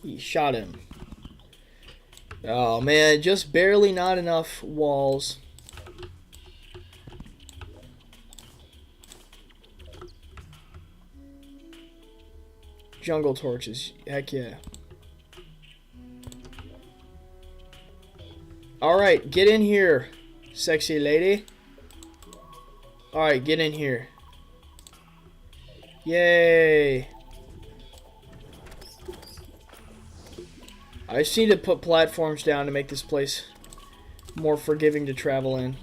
He shot him. Oh man, just barely not enough walls. Jungle torches, heck yeah. Alright, get in here, sexy lady. Alright, get in here. Yay. I just need to put platforms down to make this place more forgiving to travel in.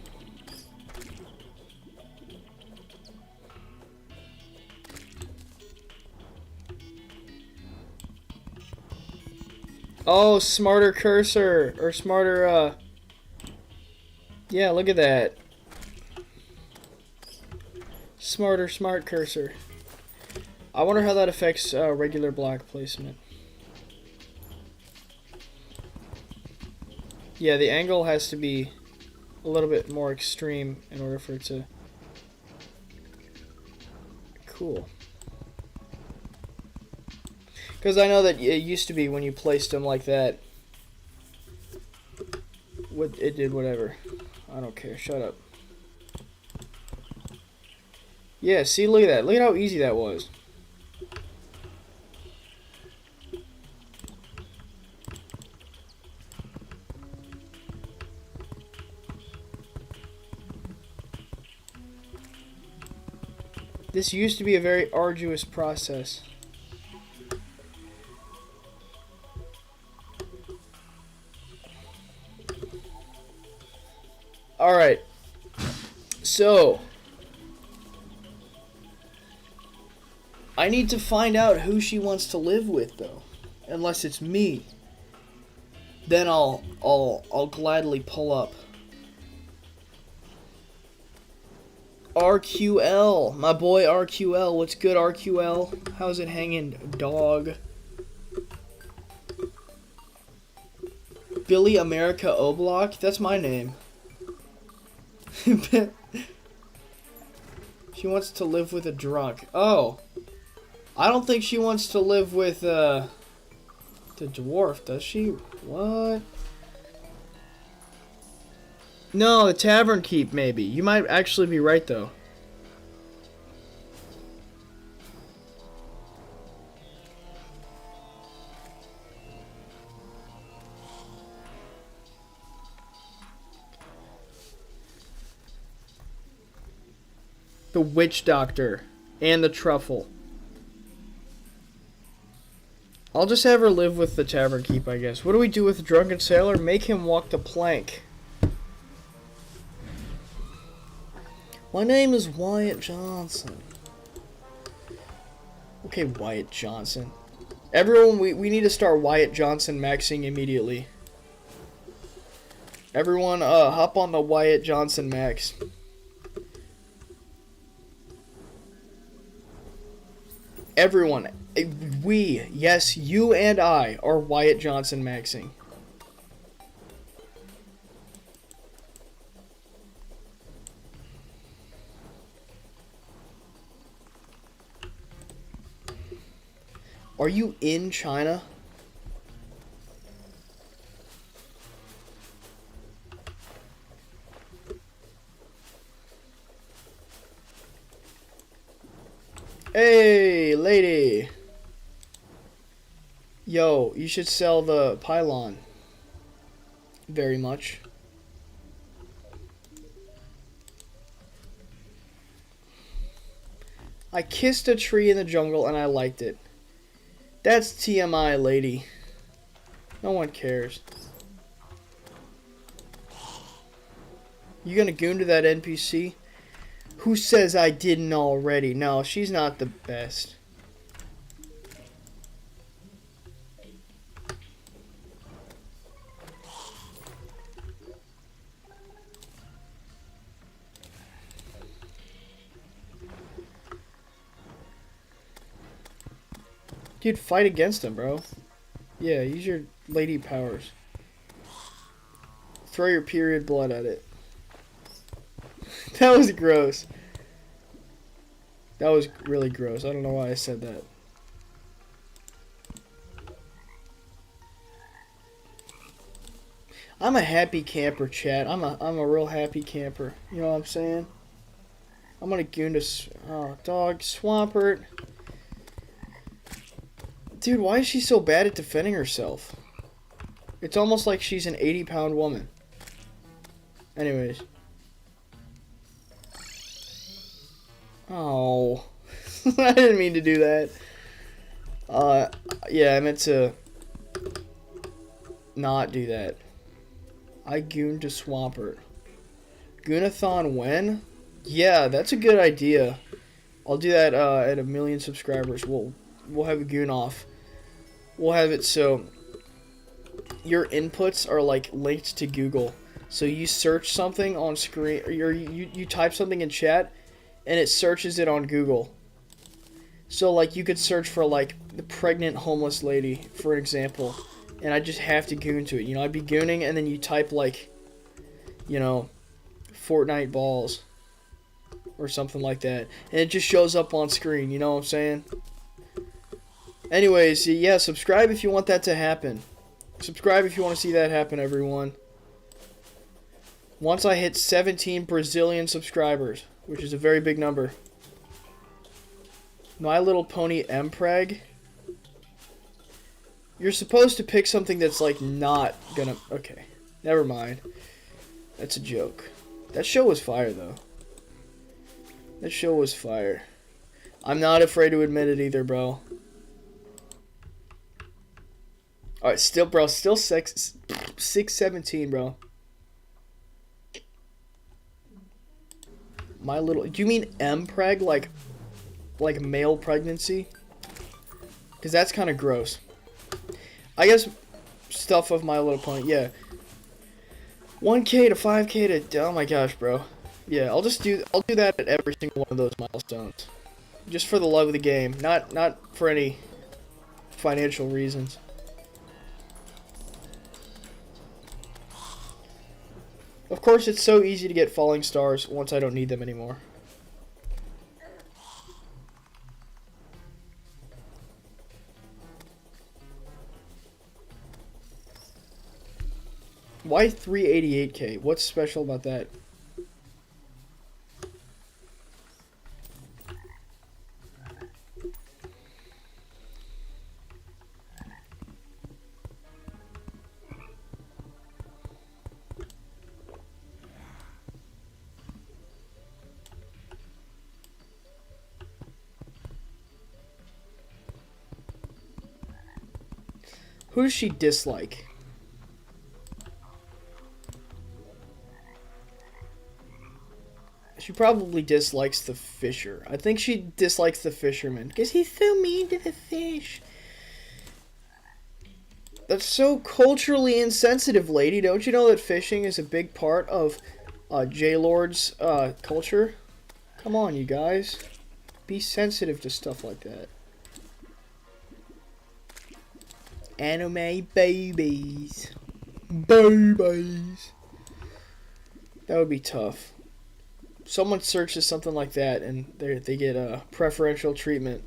Oh, smarter cursor, or smarter, yeah, look at that. Smart cursor. I wonder how that affects regular block placement. Yeah, the angle has to be a little bit more extreme in order for it to... Cool. Because I know that it used to be when you placed them like that, it did whatever. I don't care. Shut up. Yeah, see, look at that. Look at how easy that was. This used to be a very arduous process. Alright, so I need to find out who she wants to live with, though. Unless it's me, then I'll gladly pull up. RQL, my boy RQL. What's good, RQL? How's it hanging, dog? Billy America O'Block? That's my name. She wants to live with a drunk. Oh. I don't think she wants to live with, the dwarf, does she? What? No, the tavern keep, maybe. You might actually be right, though. The witch doctor and the truffle. I'll just have her live with the tavern keep, I guess. What do we do with the drunken sailor? Make him walk the plank. My name is Wyatt Johnson. Okay, Wyatt Johnson. Everyone, we need to start Wyatt Johnson maxing immediately. Everyone, hop on the Wyatt Johnson max. Everyone, we, yes, you and I are Wyatt Johnson maxing. Are you in China? Hey, lady. Yo, you should sell the pylon. Very much. I kissed a tree in the jungle and I liked it. That's TMI, lady. No one cares. You gonna goon to that NPC? Who says I didn't already? No, she's not the best. Dude, fight against him, bro. Yeah, use your lady powers. Throw your period blood at it. That was gross. That was really gross. I don't know why I said that. I'm a happy camper, chat. I'm a real happy camper. You know what I'm saying? I'm gonna goon to... Oh, dog. Swampert. Dude, why is she so bad at defending herself? It's almost like she's an 80-pound woman. Anyways. Oh. I didn't mean to do that. Yeah, I meant to not do that. I gooned to Swampert. Goonathon when? Yeah, that's a good idea. I'll do that at 1 million subscribers. We'll have a goon off. We'll have it so your inputs are like linked to Google. So you search something on screen, or you type something in chat, and it searches it on Google. So like you could search for like the pregnant homeless lady, for example, and I just have to goon to it. You know, I'd be gooning, and then you type like, you know, Fortnite balls or something like that, and it just shows up on screen. You know what I'm saying? Anyways, yeah, subscribe if you want that to happen. Subscribe if you want to see that happen, everyone. Once I hit 17 Brazilian subscribers, which is a very big number. My Little Pony Mpreg. You're supposed to pick something that's like not gonna... Okay, never mind. That's a joke. That show was fire, though. That show was fire. I'm not afraid to admit it either, bro. Alright, still, bro. Still 617, bro. My Little... Do you mean Mpreg? Like male pregnancy? Because that's kind of gross. I guess stuff of My Little Pony. Yeah. 1K to 5K to... Oh my gosh, bro. Yeah, I'll do that at every single one of those milestones. Just for the love of the game. Not for any financial reasons. Of course, it's so easy to get falling stars once I don't need them anymore. Why 388k? What's special about that? Who does she dislike? She probably dislikes the fisher. I think she dislikes the fisherman because he's so mean to the fish. That's so culturally insensitive, lady. Don't you know that fishing is a big part of J-Lord's culture? Come on, you guys. Be sensitive to stuff like that. Anime babies. Babies. That would be tough. Someone searches something like that and they get a preferential treatment.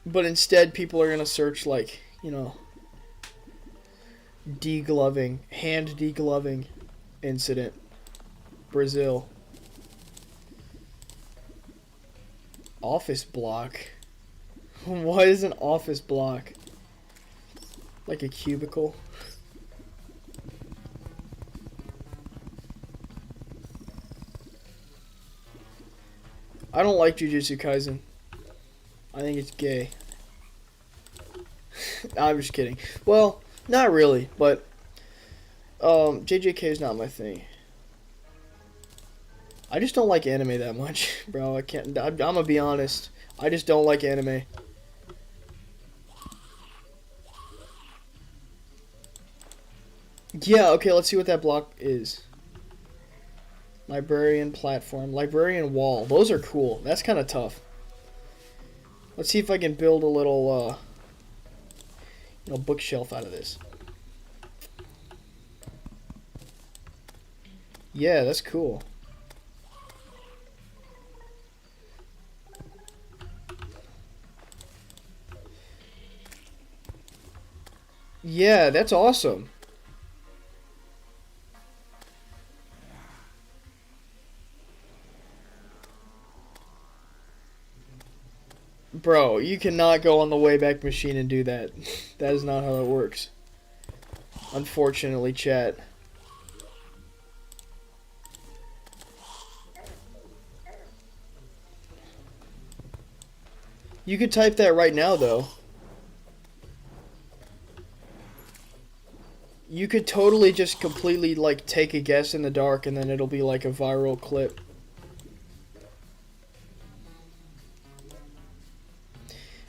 But instead, people are going to search, like, you know, degloving, hand degloving incident, Brazil. Office block. What is an office block? Like a cubicle? I don't like Jujutsu Kaisen. I think it's gay. I'm just kidding. Well, not really, but JJK is not my thing. I just don't like anime that much, bro. I can't. I'm gonna be honest. I just don't like anime. Yeah. Okay. Let's see what that block is. Librarian platform, librarian wall. Those are cool. That's kind of tough. Let's see if I can build a little, you know, bookshelf out of this. Yeah, that's cool. Yeah, that's awesome. Bro, you cannot go on the Wayback Machine and do that. That is not how it works. Unfortunately, chat. You could type that right now, though. You could totally just completely, like, take a guess in the dark and then it'll be like a viral clip.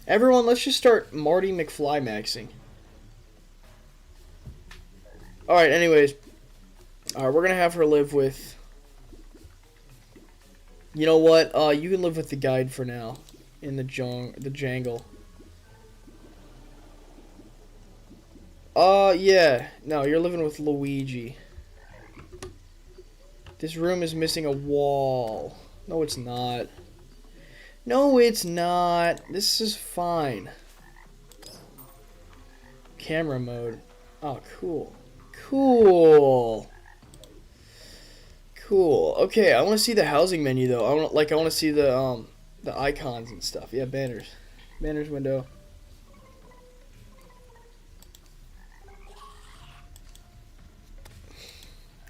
Everyone, let's just start Marty McFly maxing. Alright, anyways. Alright, we're gonna have her live with... You know what? You can live with the guide for now. In the jangle. Yeah. No, you're living with Luigi. This room is missing a wall. No, it's not. No, it's not. This is fine. Camera mode. Oh, cool. Cool. Cool. Okay, I want to see the housing menu though. I want to see the icons and stuff. Yeah, banners. Banners window.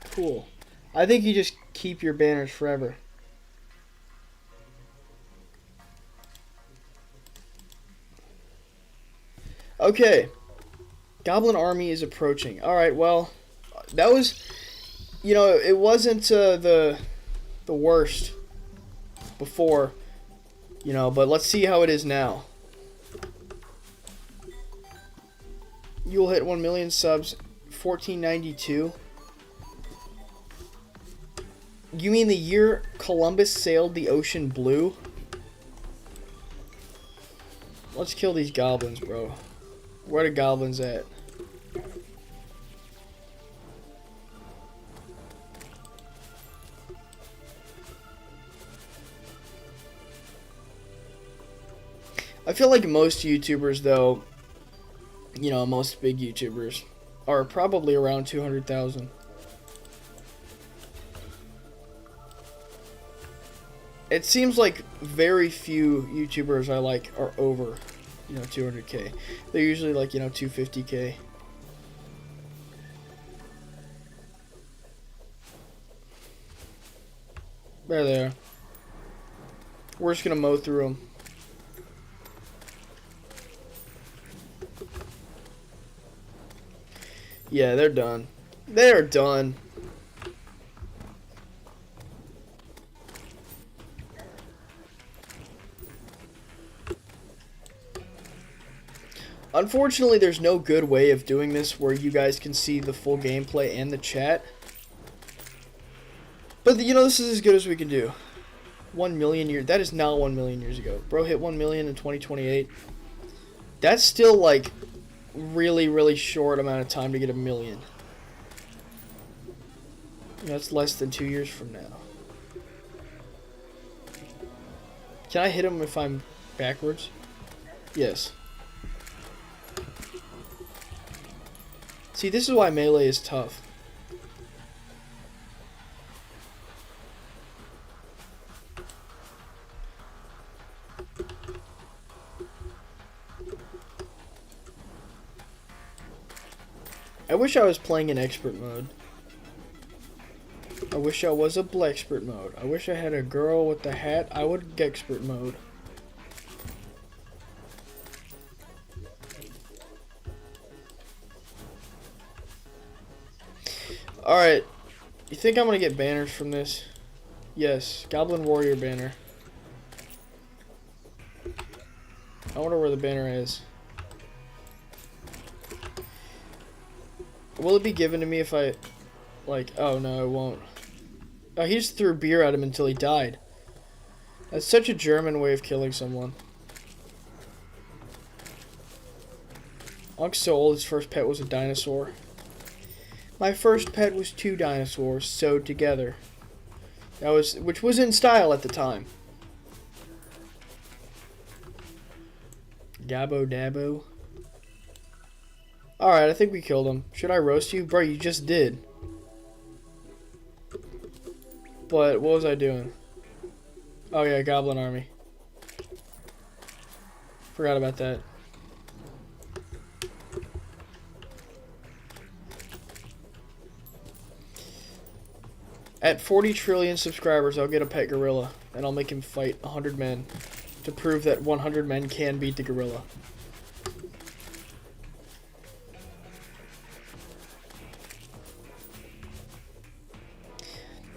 Cool. I think you just keep your banners forever. Okay. Goblin army is approaching. Alright, well, that was, you know, it wasn't the worst before, you know, but let's see how it is now. You'll hit 1 million subs, 1492. You mean the year Columbus sailed the ocean blue? Let's kill these goblins, bro. Where are the goblins at? I feel like most YouTubers, though, you know, most big YouTubers, are probably around 200,000. It seems like very few YouTubers I like are over, you know, 200K. They're usually like, you know, 250K. There they are. We're just gonna mow through them. Yeah, they're done. They're done. Unfortunately, there's no good way of doing this where you guys can see the full gameplay and the chat. But, you know, this is as good as we can do. 1 million years. That is not 1 million years ago. Bro hit 1 million in 2028. That's still like really, really short amount of time to get 1 million. That's less than 2 years from now. Can I hit him if I'm backwards? Yes. See, this is why melee is tough. I wish I was playing in expert mode. I wish I was a Blexpert mode. I wish I had a girl with the hat. I would Gexpert mode. Alright. You think I'm gonna get banners from this? Yes. Goblin Warrior banner. I wonder where the banner is. Will it be given to me if I... Like, oh no, it won't. Oh, he just threw beer at him until he died. That's such a German way of killing someone. Unk's so old, his first pet was a dinosaur. My first pet was 2 dinosaurs sewed together. Which was in style at the time. Gabo Dabo. Alright, I think we killed him. Should I roast you? Bro, you just did. But, what was I doing? Oh yeah, Goblin Army. Forgot about that. At 40 trillion subscribers, I'll get a pet gorilla. And I'll make him fight 100 men. To prove that 100 men can beat the gorilla.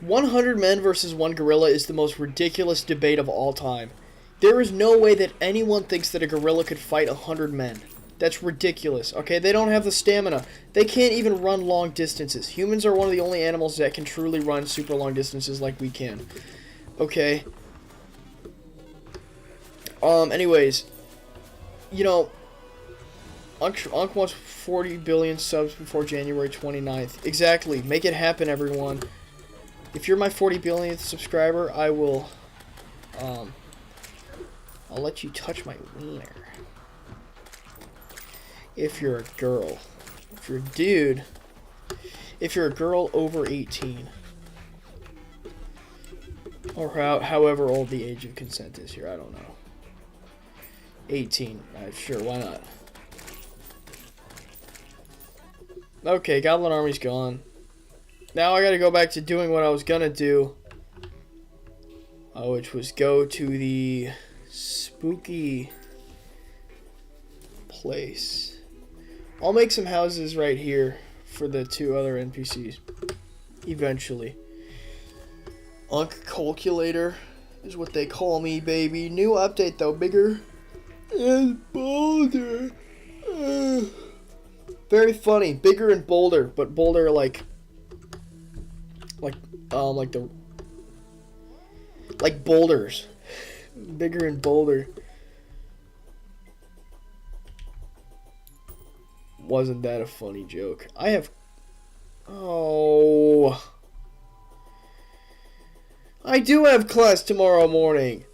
"100 men versus 1 gorilla is the most ridiculous debate of all time. There is no way that anyone thinks that a gorilla could fight 100 men. That's ridiculous, okay? They don't have the stamina. They can't even run long distances. Humans are one of the only animals that can truly run super long distances like we can. Okay? Anyways. You know, Unc wants 40 billion subs before January 29th. Exactly. Make it happen, everyone. If you're my 40 billionth subscriber, I will, I'll let you touch my wiener. If you're a girl. If you're a dude. If you're a girl over 18. Or however old the age of consent is here, I don't know. 18. Sure, why not? Okay, Goblin Army's gone. Now I gotta go back to doing what I was gonna do. Which was go to the spooky place. I'll make some houses right here for the 2 other NPCs. Eventually. Unc Calculator is what they call me, baby. New update though, bigger and bolder. Very funny. Bigger and bolder, but bolder like boulders. Bigger and bolder. Wasn't that a funny joke? Oh. I do have class tomorrow morning.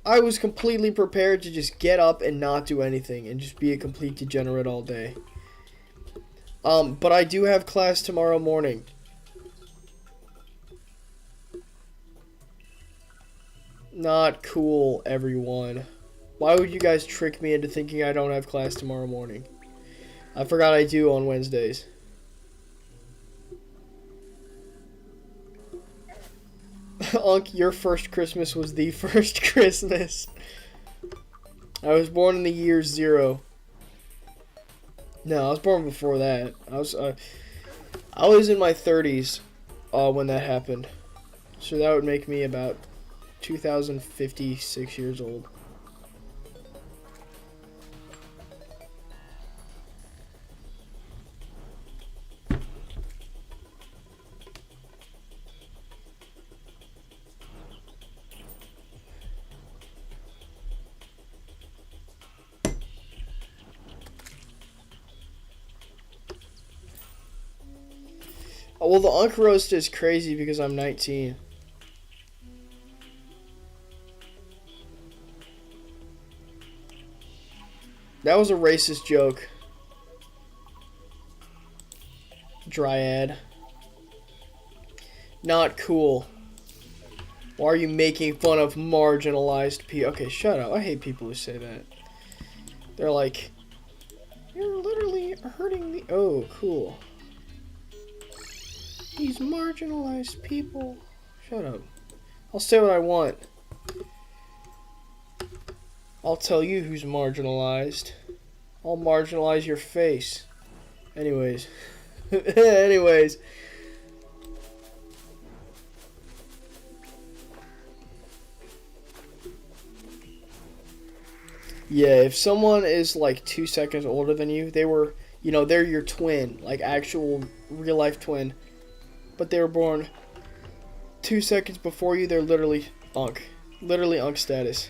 I was completely prepared to just get up and not do anything and just be a complete degenerate all day. But I do have class tomorrow morning. Not cool, everyone. Why would you guys trick me into thinking I don't have class tomorrow morning? I forgot I do on Wednesdays. Unc, your first Christmas was the first Christmas. I was born in the year 0. No, I was born before that. I was in my 30s when that happened. So that would make me about 2056 years old. Oh, well, the Unk roast is crazy because I'm 19. That was a racist joke. Dryad. Not cool. Why are you making fun of marginalized people? Okay, shut up. I hate people who say that. They're like, you're literally hurting the... Oh, cool. These marginalized people. Shut up. I'll say what I want. I'll tell you who's marginalized. I'll marginalize your face. Anyways. Anyways. Yeah, if someone is like 2 seconds older than you, they were, you know, they're your twin, like actual real life twin. But they were born 2 seconds before you, they're literally Unk. Literally Unk status.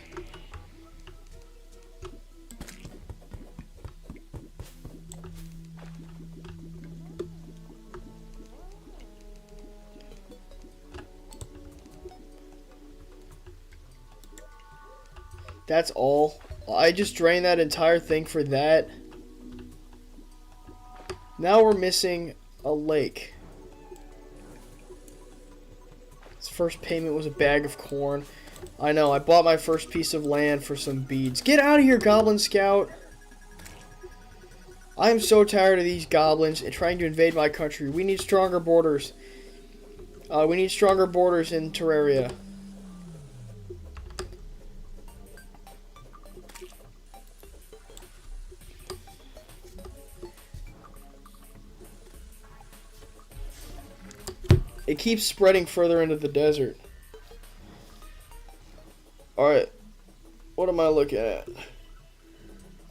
That's all. I just drained that entire thing for that. Now we're missing a lake. His first payment was a bag of corn. I know, I bought my first piece of land for some beads. Get out of here, Goblin Scout! I am so tired of these goblins trying to invade my country. We need stronger borders. We need stronger borders in Terraria. It keeps spreading further into the desert. Alright. What am I looking at?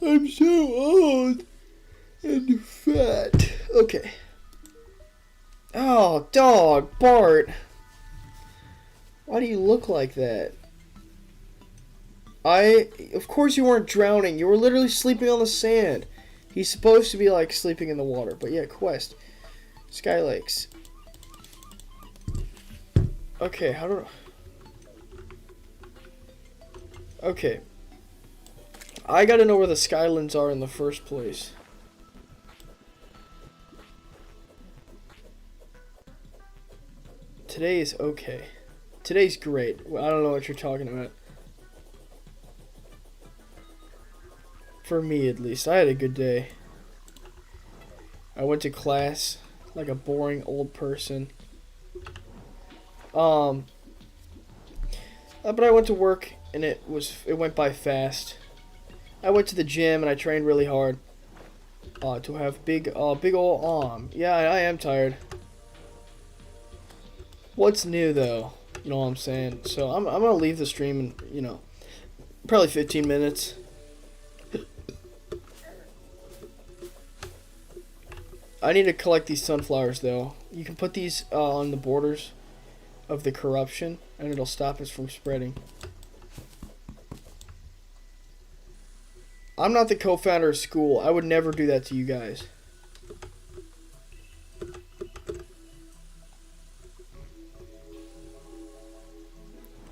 I'm so old and fat. Okay. Oh, dog, Bart. Why do you look like that? Of course you weren't drowning. You were literally sleeping on the sand. He's supposed to be like sleeping in the water. But yeah, quest. Sky Lakes. Okay, how do I... Okay. I gotta know where the Skylands are in the first place. Today is okay. Today's great. I don't know what you're talking about. For me, at least. I had a good day. I went to class like a boring old person. But I went to work and it went by fast. I went to the gym and I trained really hard. To have big ol' arm. Yeah, I am tired. What's new though? You know what I'm saying? So I'm gonna leave the stream in, you know, probably 15 minutes. I need to collect these sunflowers though. You can put these on the borders of the corruption and it'll stop us from spreading. I'm not the co-founder of school. I would never do that to you guys.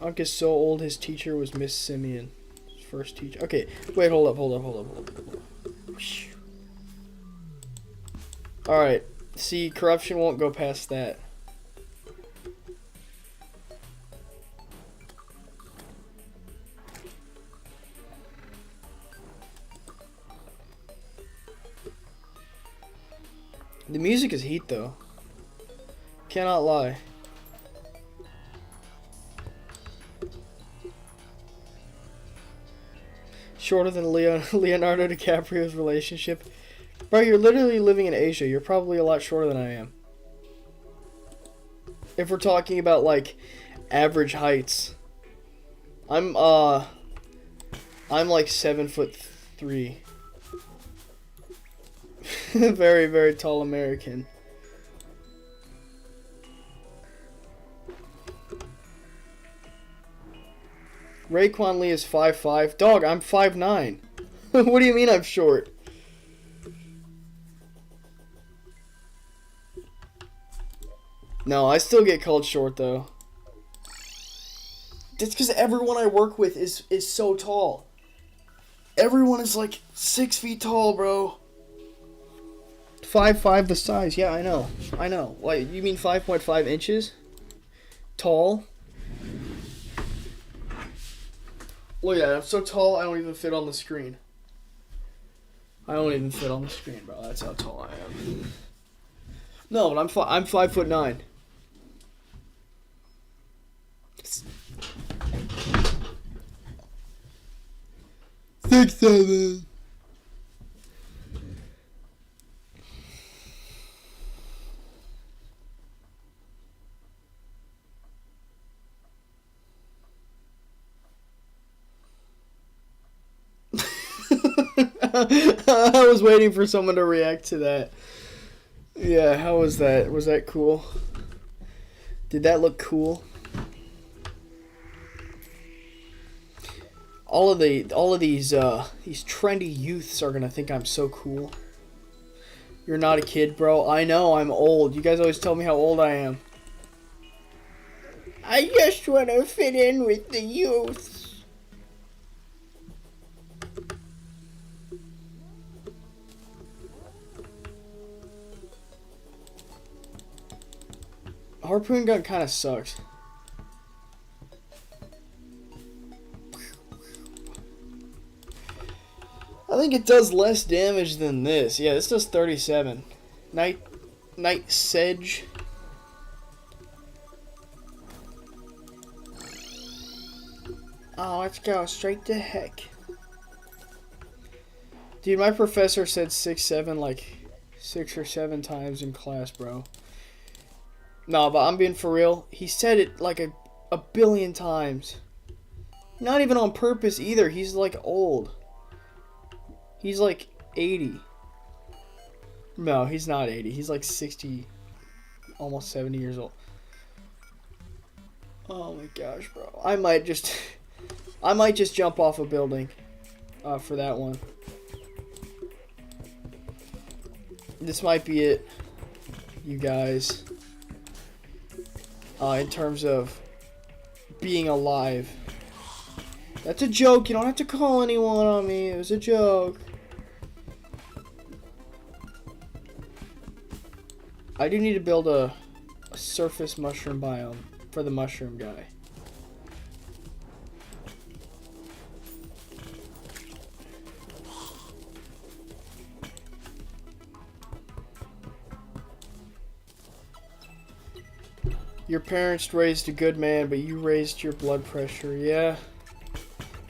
Unk is so old his teacher was Miss Simeon. His first teacher. Okay, wait, hold up. Alright. See, corruption won't go past that. The music is heat though. Cannot lie. Shorter than Leonardo DiCaprio's relationship. Bro, you're literally living in Asia. You're probably a lot shorter than I am. If we're talking about like average heights. I'm like 7'3". Very, very tall American. Raekwon Lee is 5'5". Dog, I'm 5'9". What do you mean I'm short? No, I still get called short though. That's because everyone I work with is so tall. Everyone is like 6 feet tall, bro. 5'5" the size. Yeah, I know. I know. Like, you mean 5.5 inches? Tall? Look at that. I'm so tall, I don't even fit on the screen. I don't even fit on the screen, bro. That's how tall I am. No, but I'm 5'9". 6'7". I was waiting for someone to react to that. Yeah, how was that? Was that cool? Did that look cool? All of these trendy youths are gonna think I'm so cool. You're not a kid, bro. I know, I'm old. You guys always tell me how old I am. I just want to fit in with the youths. Harpoon gun kind of sucks. I think it does less damage than this. Yeah, this does 37. Night Sedge. Oh, let's go straight to heck. Dude, my professor said 6'7" like 6 or 7 times in class, bro. No, but I'm being for real. He said it like a billion times. Not even on purpose either. He's like old. He's like 80. No, he's not 80. He's like 60, almost 70 years old. Oh my gosh, bro. I might just jump off a building for that one. This might be it, you guys. In terms of being alive. That's a joke. You don't have to call anyone on me. It was a joke. I do need to build a surface mushroom biome for the mushroom guy. Your parents raised a good man, but you raised your blood pressure. Yeah.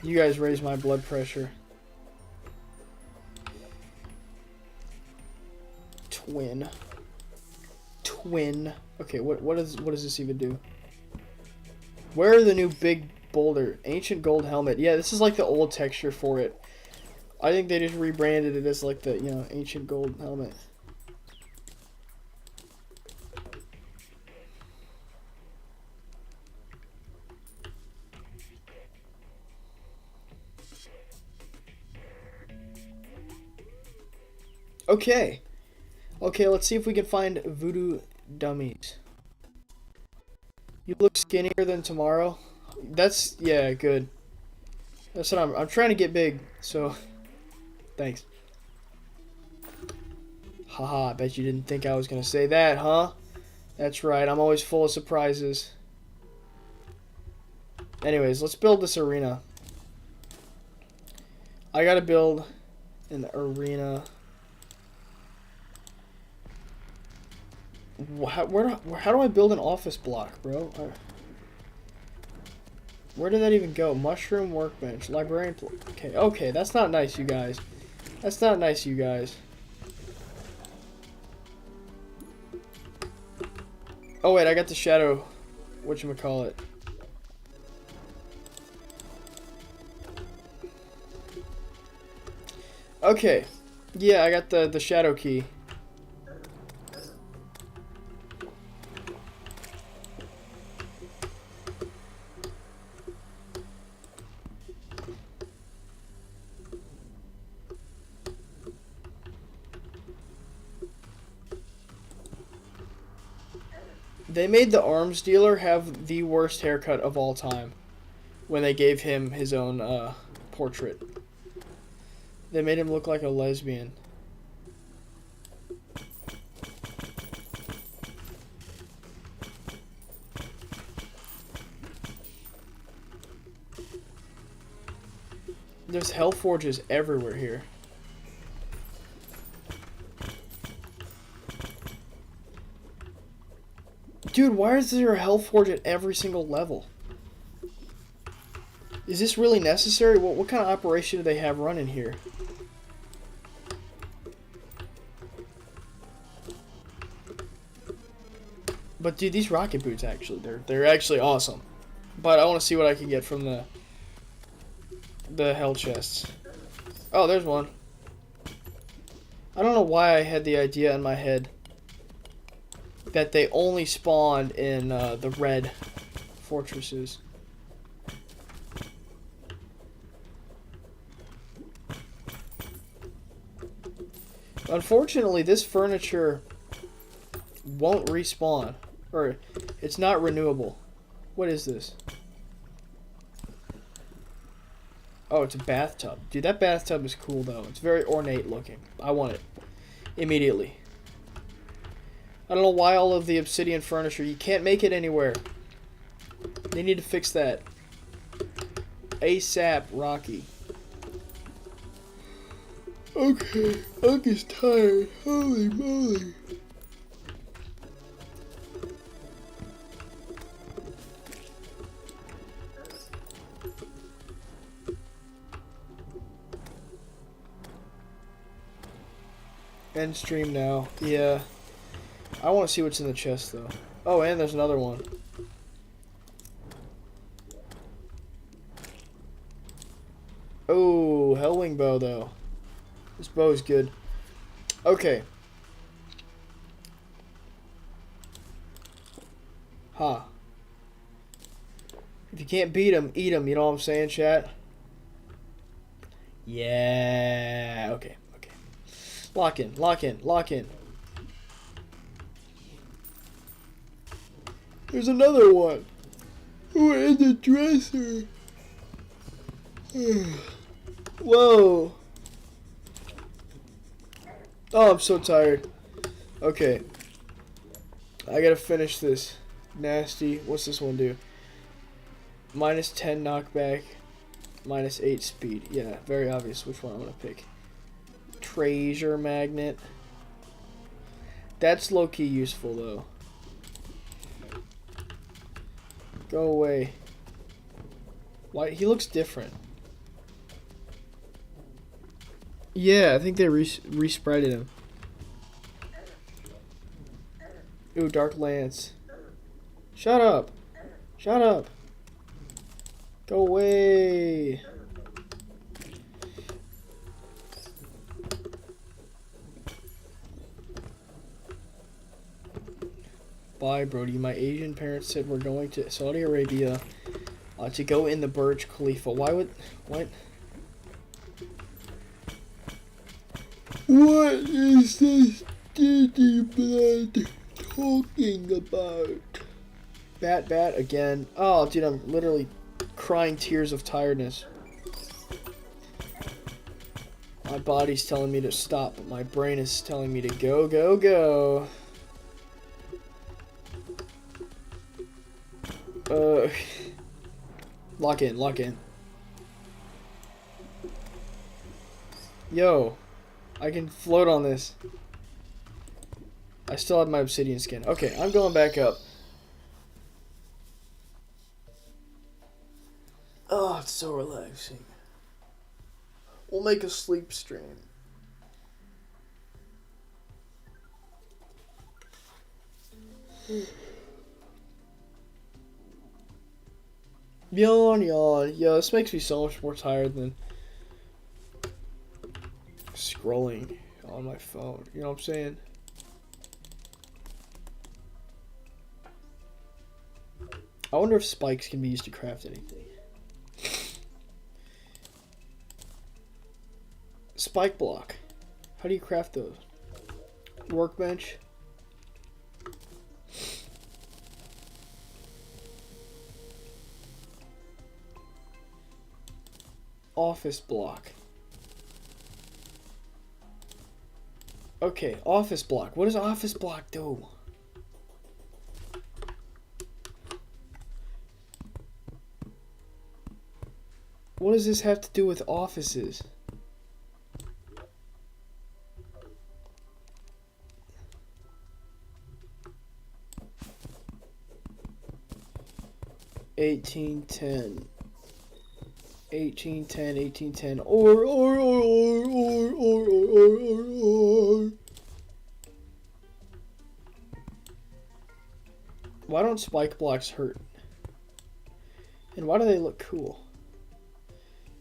You guys raised my blood pressure. Twin. Okay, what does this even do? Where are the new big boulder? Ancient gold helmet. Yeah, this is like the old texture for it. I think they just rebranded it as like the, you know, ancient gold helmet. Okay. Okay, let's see if we can find voodoo dummies. You look skinnier than tomorrow. That's, yeah, good. That's what I'm trying to get big, so thanks. Haha, I bet you didn't think I was gonna say that, huh? That's right, I'm always full of surprises. Anyways, let's build this arena. I gotta build an arena. How do I build an office block, bro? Where did that even go? Mushroom workbench, librarian. Okay, that's not nice, you guys. That's not nice, you guys. Oh wait, I got the shadow. Whatchamacallit. Okay, yeah, I got the shadow key. They made the arms dealer have the worst haircut of all time when they gave him his own portrait. They made him look like a lesbian. There's hell forges everywhere here. Dude, why is there a hell forge at every single level? Is this really necessary? What kind of operation do they have running here? But dude, these rocket boots actually, they're actually awesome. But I want to see what I can get from the hell chests. Oh, there's one. I don't know why I had the idea in my head that they only spawned in the red fortresses. Unfortunately, this furniture won't respawn. Or, it's not renewable. What is this? Oh, it's a bathtub. Dude, that bathtub is cool, though. It's very ornate looking. I want it. Immediately. I don't know why all of the obsidian furniture. You can't make it anywhere. They need to fix that. ASAP, Rocky. Okay, I'm just tired. Holy moly. End stream now. Yeah. I want to see what's in the chest, though. Oh, and there's another one. Oh, Hellwing bow, though. This bow is good. Okay. Ha. If you can't beat him, eat him. You know what I'm saying, chat? Yeah. Okay. Okay. Lock in. Lock in. Lock in. There's another one. Oh, in the dresser. Whoa. Oh, I'm so tired. Okay. I gotta finish this. Nasty. What's this one do? Minus 10 knockback. Minus 8 speed. Yeah, very obvious which one I'm gonna pick. Treasure magnet. That's low-key useful, though. Go away. Why? He looks different. Yeah, I think they re-spreaded him. Ooh, Dark Lance. Shut up. Shut up. Go away. Bye, Brody. My Asian parents said we're going to Saudi Arabia to go in the Burj Khalifa. Why would... What? What is this dirty blood talking about? Bat again. Oh, dude, I'm literally crying tears of tiredness. My body's telling me to stop, but my brain is telling me to go, go, go. Lock in, lock in. Yo, I can float on this. I still have my obsidian skin. Okay, I'm going back up. Oh, it's so relaxing. We'll make a sleep stream. Yawn, yawn. Yo, this makes me so much more tired than scrolling on my phone. You know what I'm saying? I wonder if spikes can be used to craft anything. Spike block. How do you craft those? Workbench. office block. Okay, office block. What does office block do? What does this have to do with offices? $18.10. $18.10. Or. Why don't spike blocks hurt? And why do they look cool?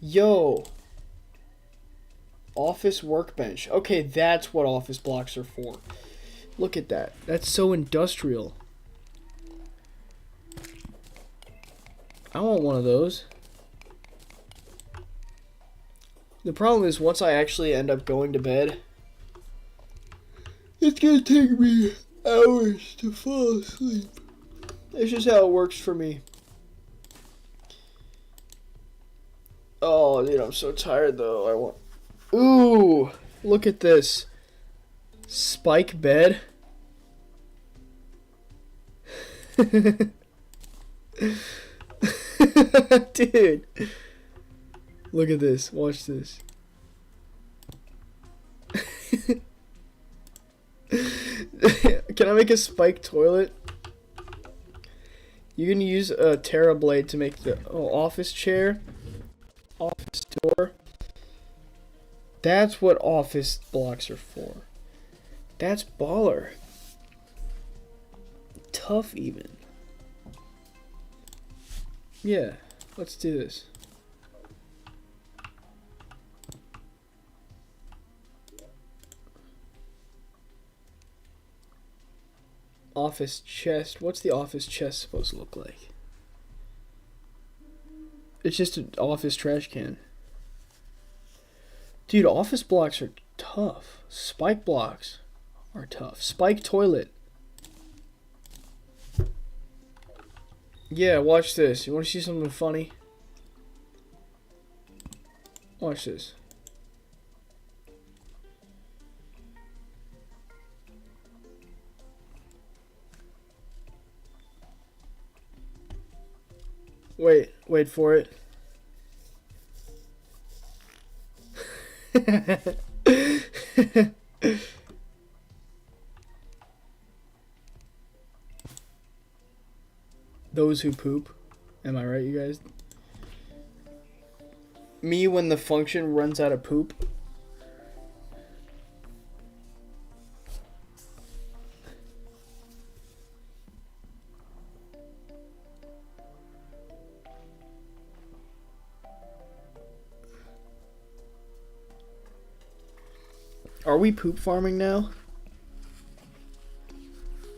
Yo. Office workbench. Okay, that's what office blocks are for. Look at that. That's so industrial. I want one of those. The problem is once I actually end up going to bed, it's gonna take me hours to fall asleep. That's just how it works for me. Oh, dude, I'm so tired though. I want. Ooh, look at this. Spike bed. Dude. Look at this. Watch this. Can I make a spike toilet? You can use a Terra blade to make the office chair. Office door. That's what office blocks are for. That's baller. Tough even. Yeah, let's do this. Office chest. What's the office chest supposed to look like? It's just an office trash can. Dude, office blocks are tough. Spike blocks are tough. Spike toilet. Yeah, watch this. You want to see something funny? Watch this. Wait for it. Those who poop. Am I right, you guys? Me when the function runs out of poop. Are we poop farming now?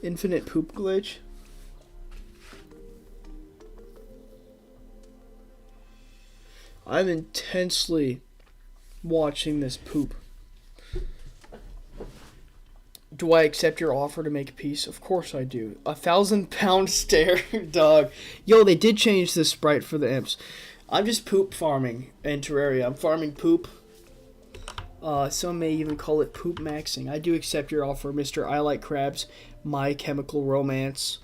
Infinite poop glitch? I'm intensely watching this poop. Do I accept your offer to make peace? Of course I do. 1,000-pound stare, dog. Yo, they did change the sprite for the imps. I'm just poop farming in Terraria. I'm farming poop. Some may even call it poop maxing. I do accept your offer, Mr. I Like Crabs, My Chemical Romance.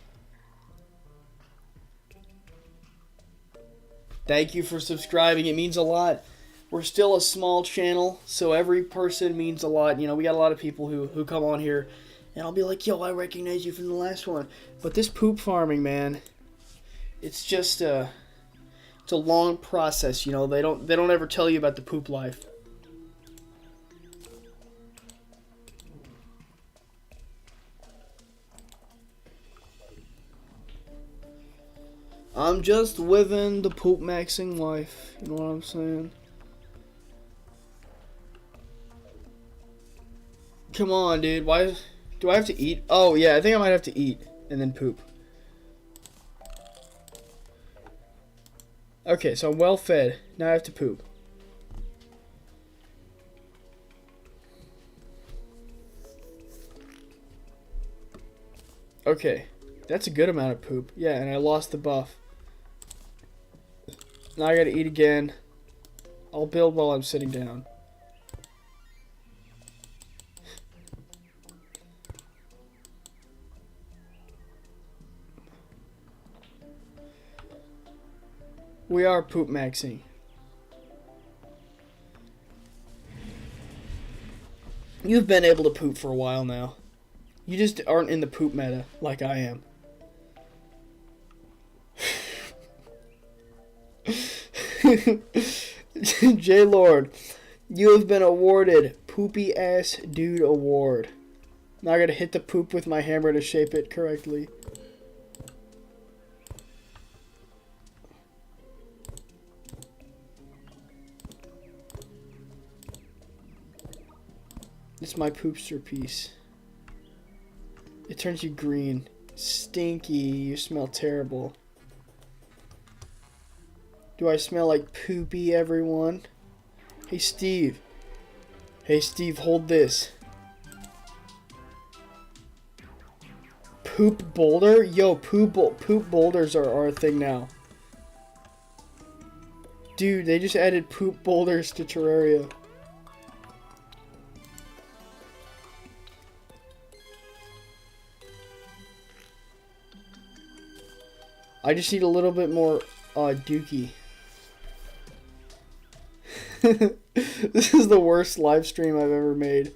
Thank you for subscribing. It means a lot. We're still a small channel, so every person means a lot. You know, we got a lot of people who come on here, and I'll be like, yo, I recognize you from the last one. But this poop farming, man, it's just it's a long process. You know, they don't ever tell you about the poop life. I'm just living the poop maxing life. You know what I'm saying? Come on, dude. Why do I have to eat? Oh, yeah, I think I might have to eat and then poop. Okay, so I'm well fed. Now I have to poop. Okay, that's a good amount of poop. Yeah, and I lost the buff. Now I gotta eat again. I'll build while I'm sitting down. We are poop maxing. You've been able to poop for a while now. You just aren't in the poop meta like I am. J Lord, you have been awarded Poopy Ass Dude Award. Now I gotta hit the poop with my hammer to shape it correctly. It's my poopster piece. It turns you green. Stinky. You smell terrible. Do I smell like poopy, everyone? Hey, Steve. Hey, Steve, hold this. Poop boulder? Yo, poop boulders are a thing now. Dude, they just added poop boulders to Terraria. I just need a little bit more dookie. This is the worst live stream I've ever made.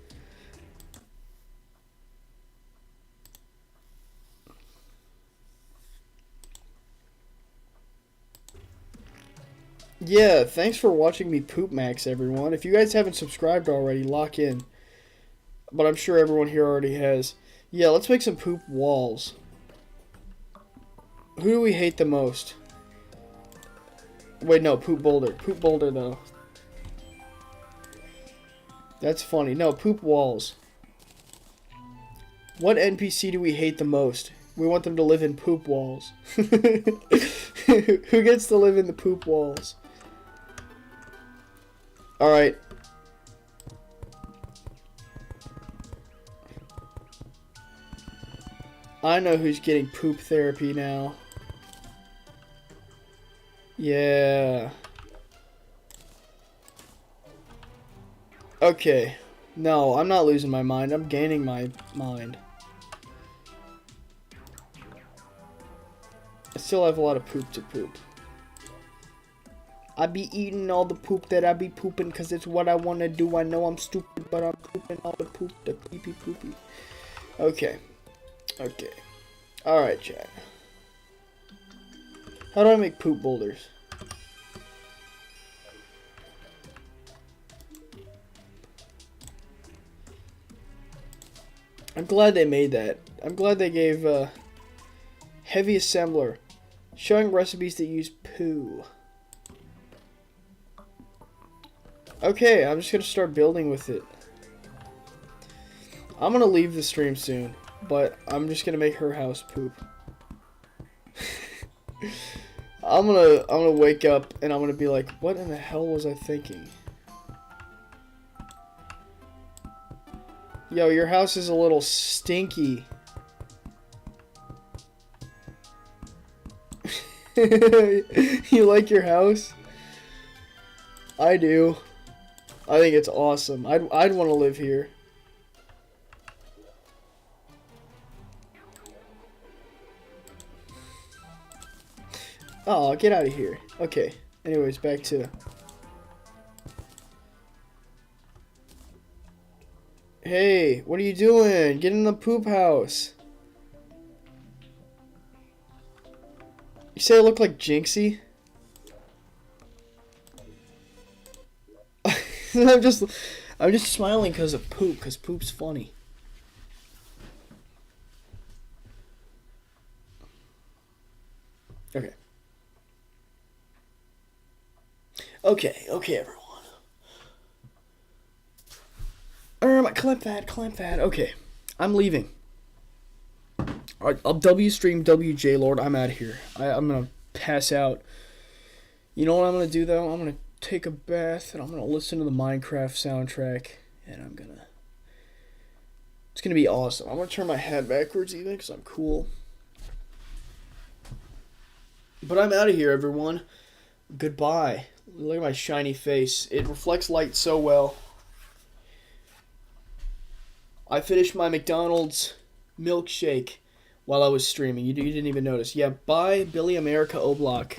Yeah, thanks for watching me poop max, everyone. If you guys haven't subscribed already, lock in. But I'm sure everyone here already has. Yeah, let's make some poop walls. Who do we hate the most? Wait, no, poop boulder. Poop boulder, though. That's funny. No, poop walls. What NPC do we hate the most? We want them to live in poop walls. Who gets to live in the poop walls? Alright. I know who's getting poop therapy now. Yeah. Okay. No, I'm not losing my mind. I'm gaining my mind. I still have a lot of poop to poop. I be eating all the poop that I be pooping because it's what I want to do. I know I'm stupid, but I'm pooping all the poop, the pee-pee poopy. Okay. Okay. Alright, chat. How do I make poop boulders? I'm glad they made that. I'm glad they gave Heavy Assembler showing recipes that use poo. Okay, I'm just gonna start building with it. I'm gonna leave the stream soon, but I'm just gonna make her house poop. I'm gonna wake up and I'm gonna be like, what in the hell was I thinking? Yo, your house is a little stinky. You like your house? I do. I think it's awesome. I'd want to live here. Oh, get out of here. Okay. Anyways, back to... Hey, what are you doing? Get in the poop house. You say I look like Jinxie? I'm just smiling because of poop, because poop's funny. Okay. Okay, everyone. Clamp that. Okay, I'm leaving. Alright, I'll W-stream WJ Lord. I'm out of here. I'm gonna pass out. You know what I'm gonna do, though? I'm gonna take a bath, and I'm gonna listen to the Minecraft soundtrack, and it's gonna be awesome. I'm gonna turn my hat backwards, even, because I'm cool. But I'm out of here, everyone. Goodbye. Look at my shiny face. It reflects light so well. I finished my McDonald's milkshake while I was streaming. You didn't even notice. Yeah, buy Billy America O'Block.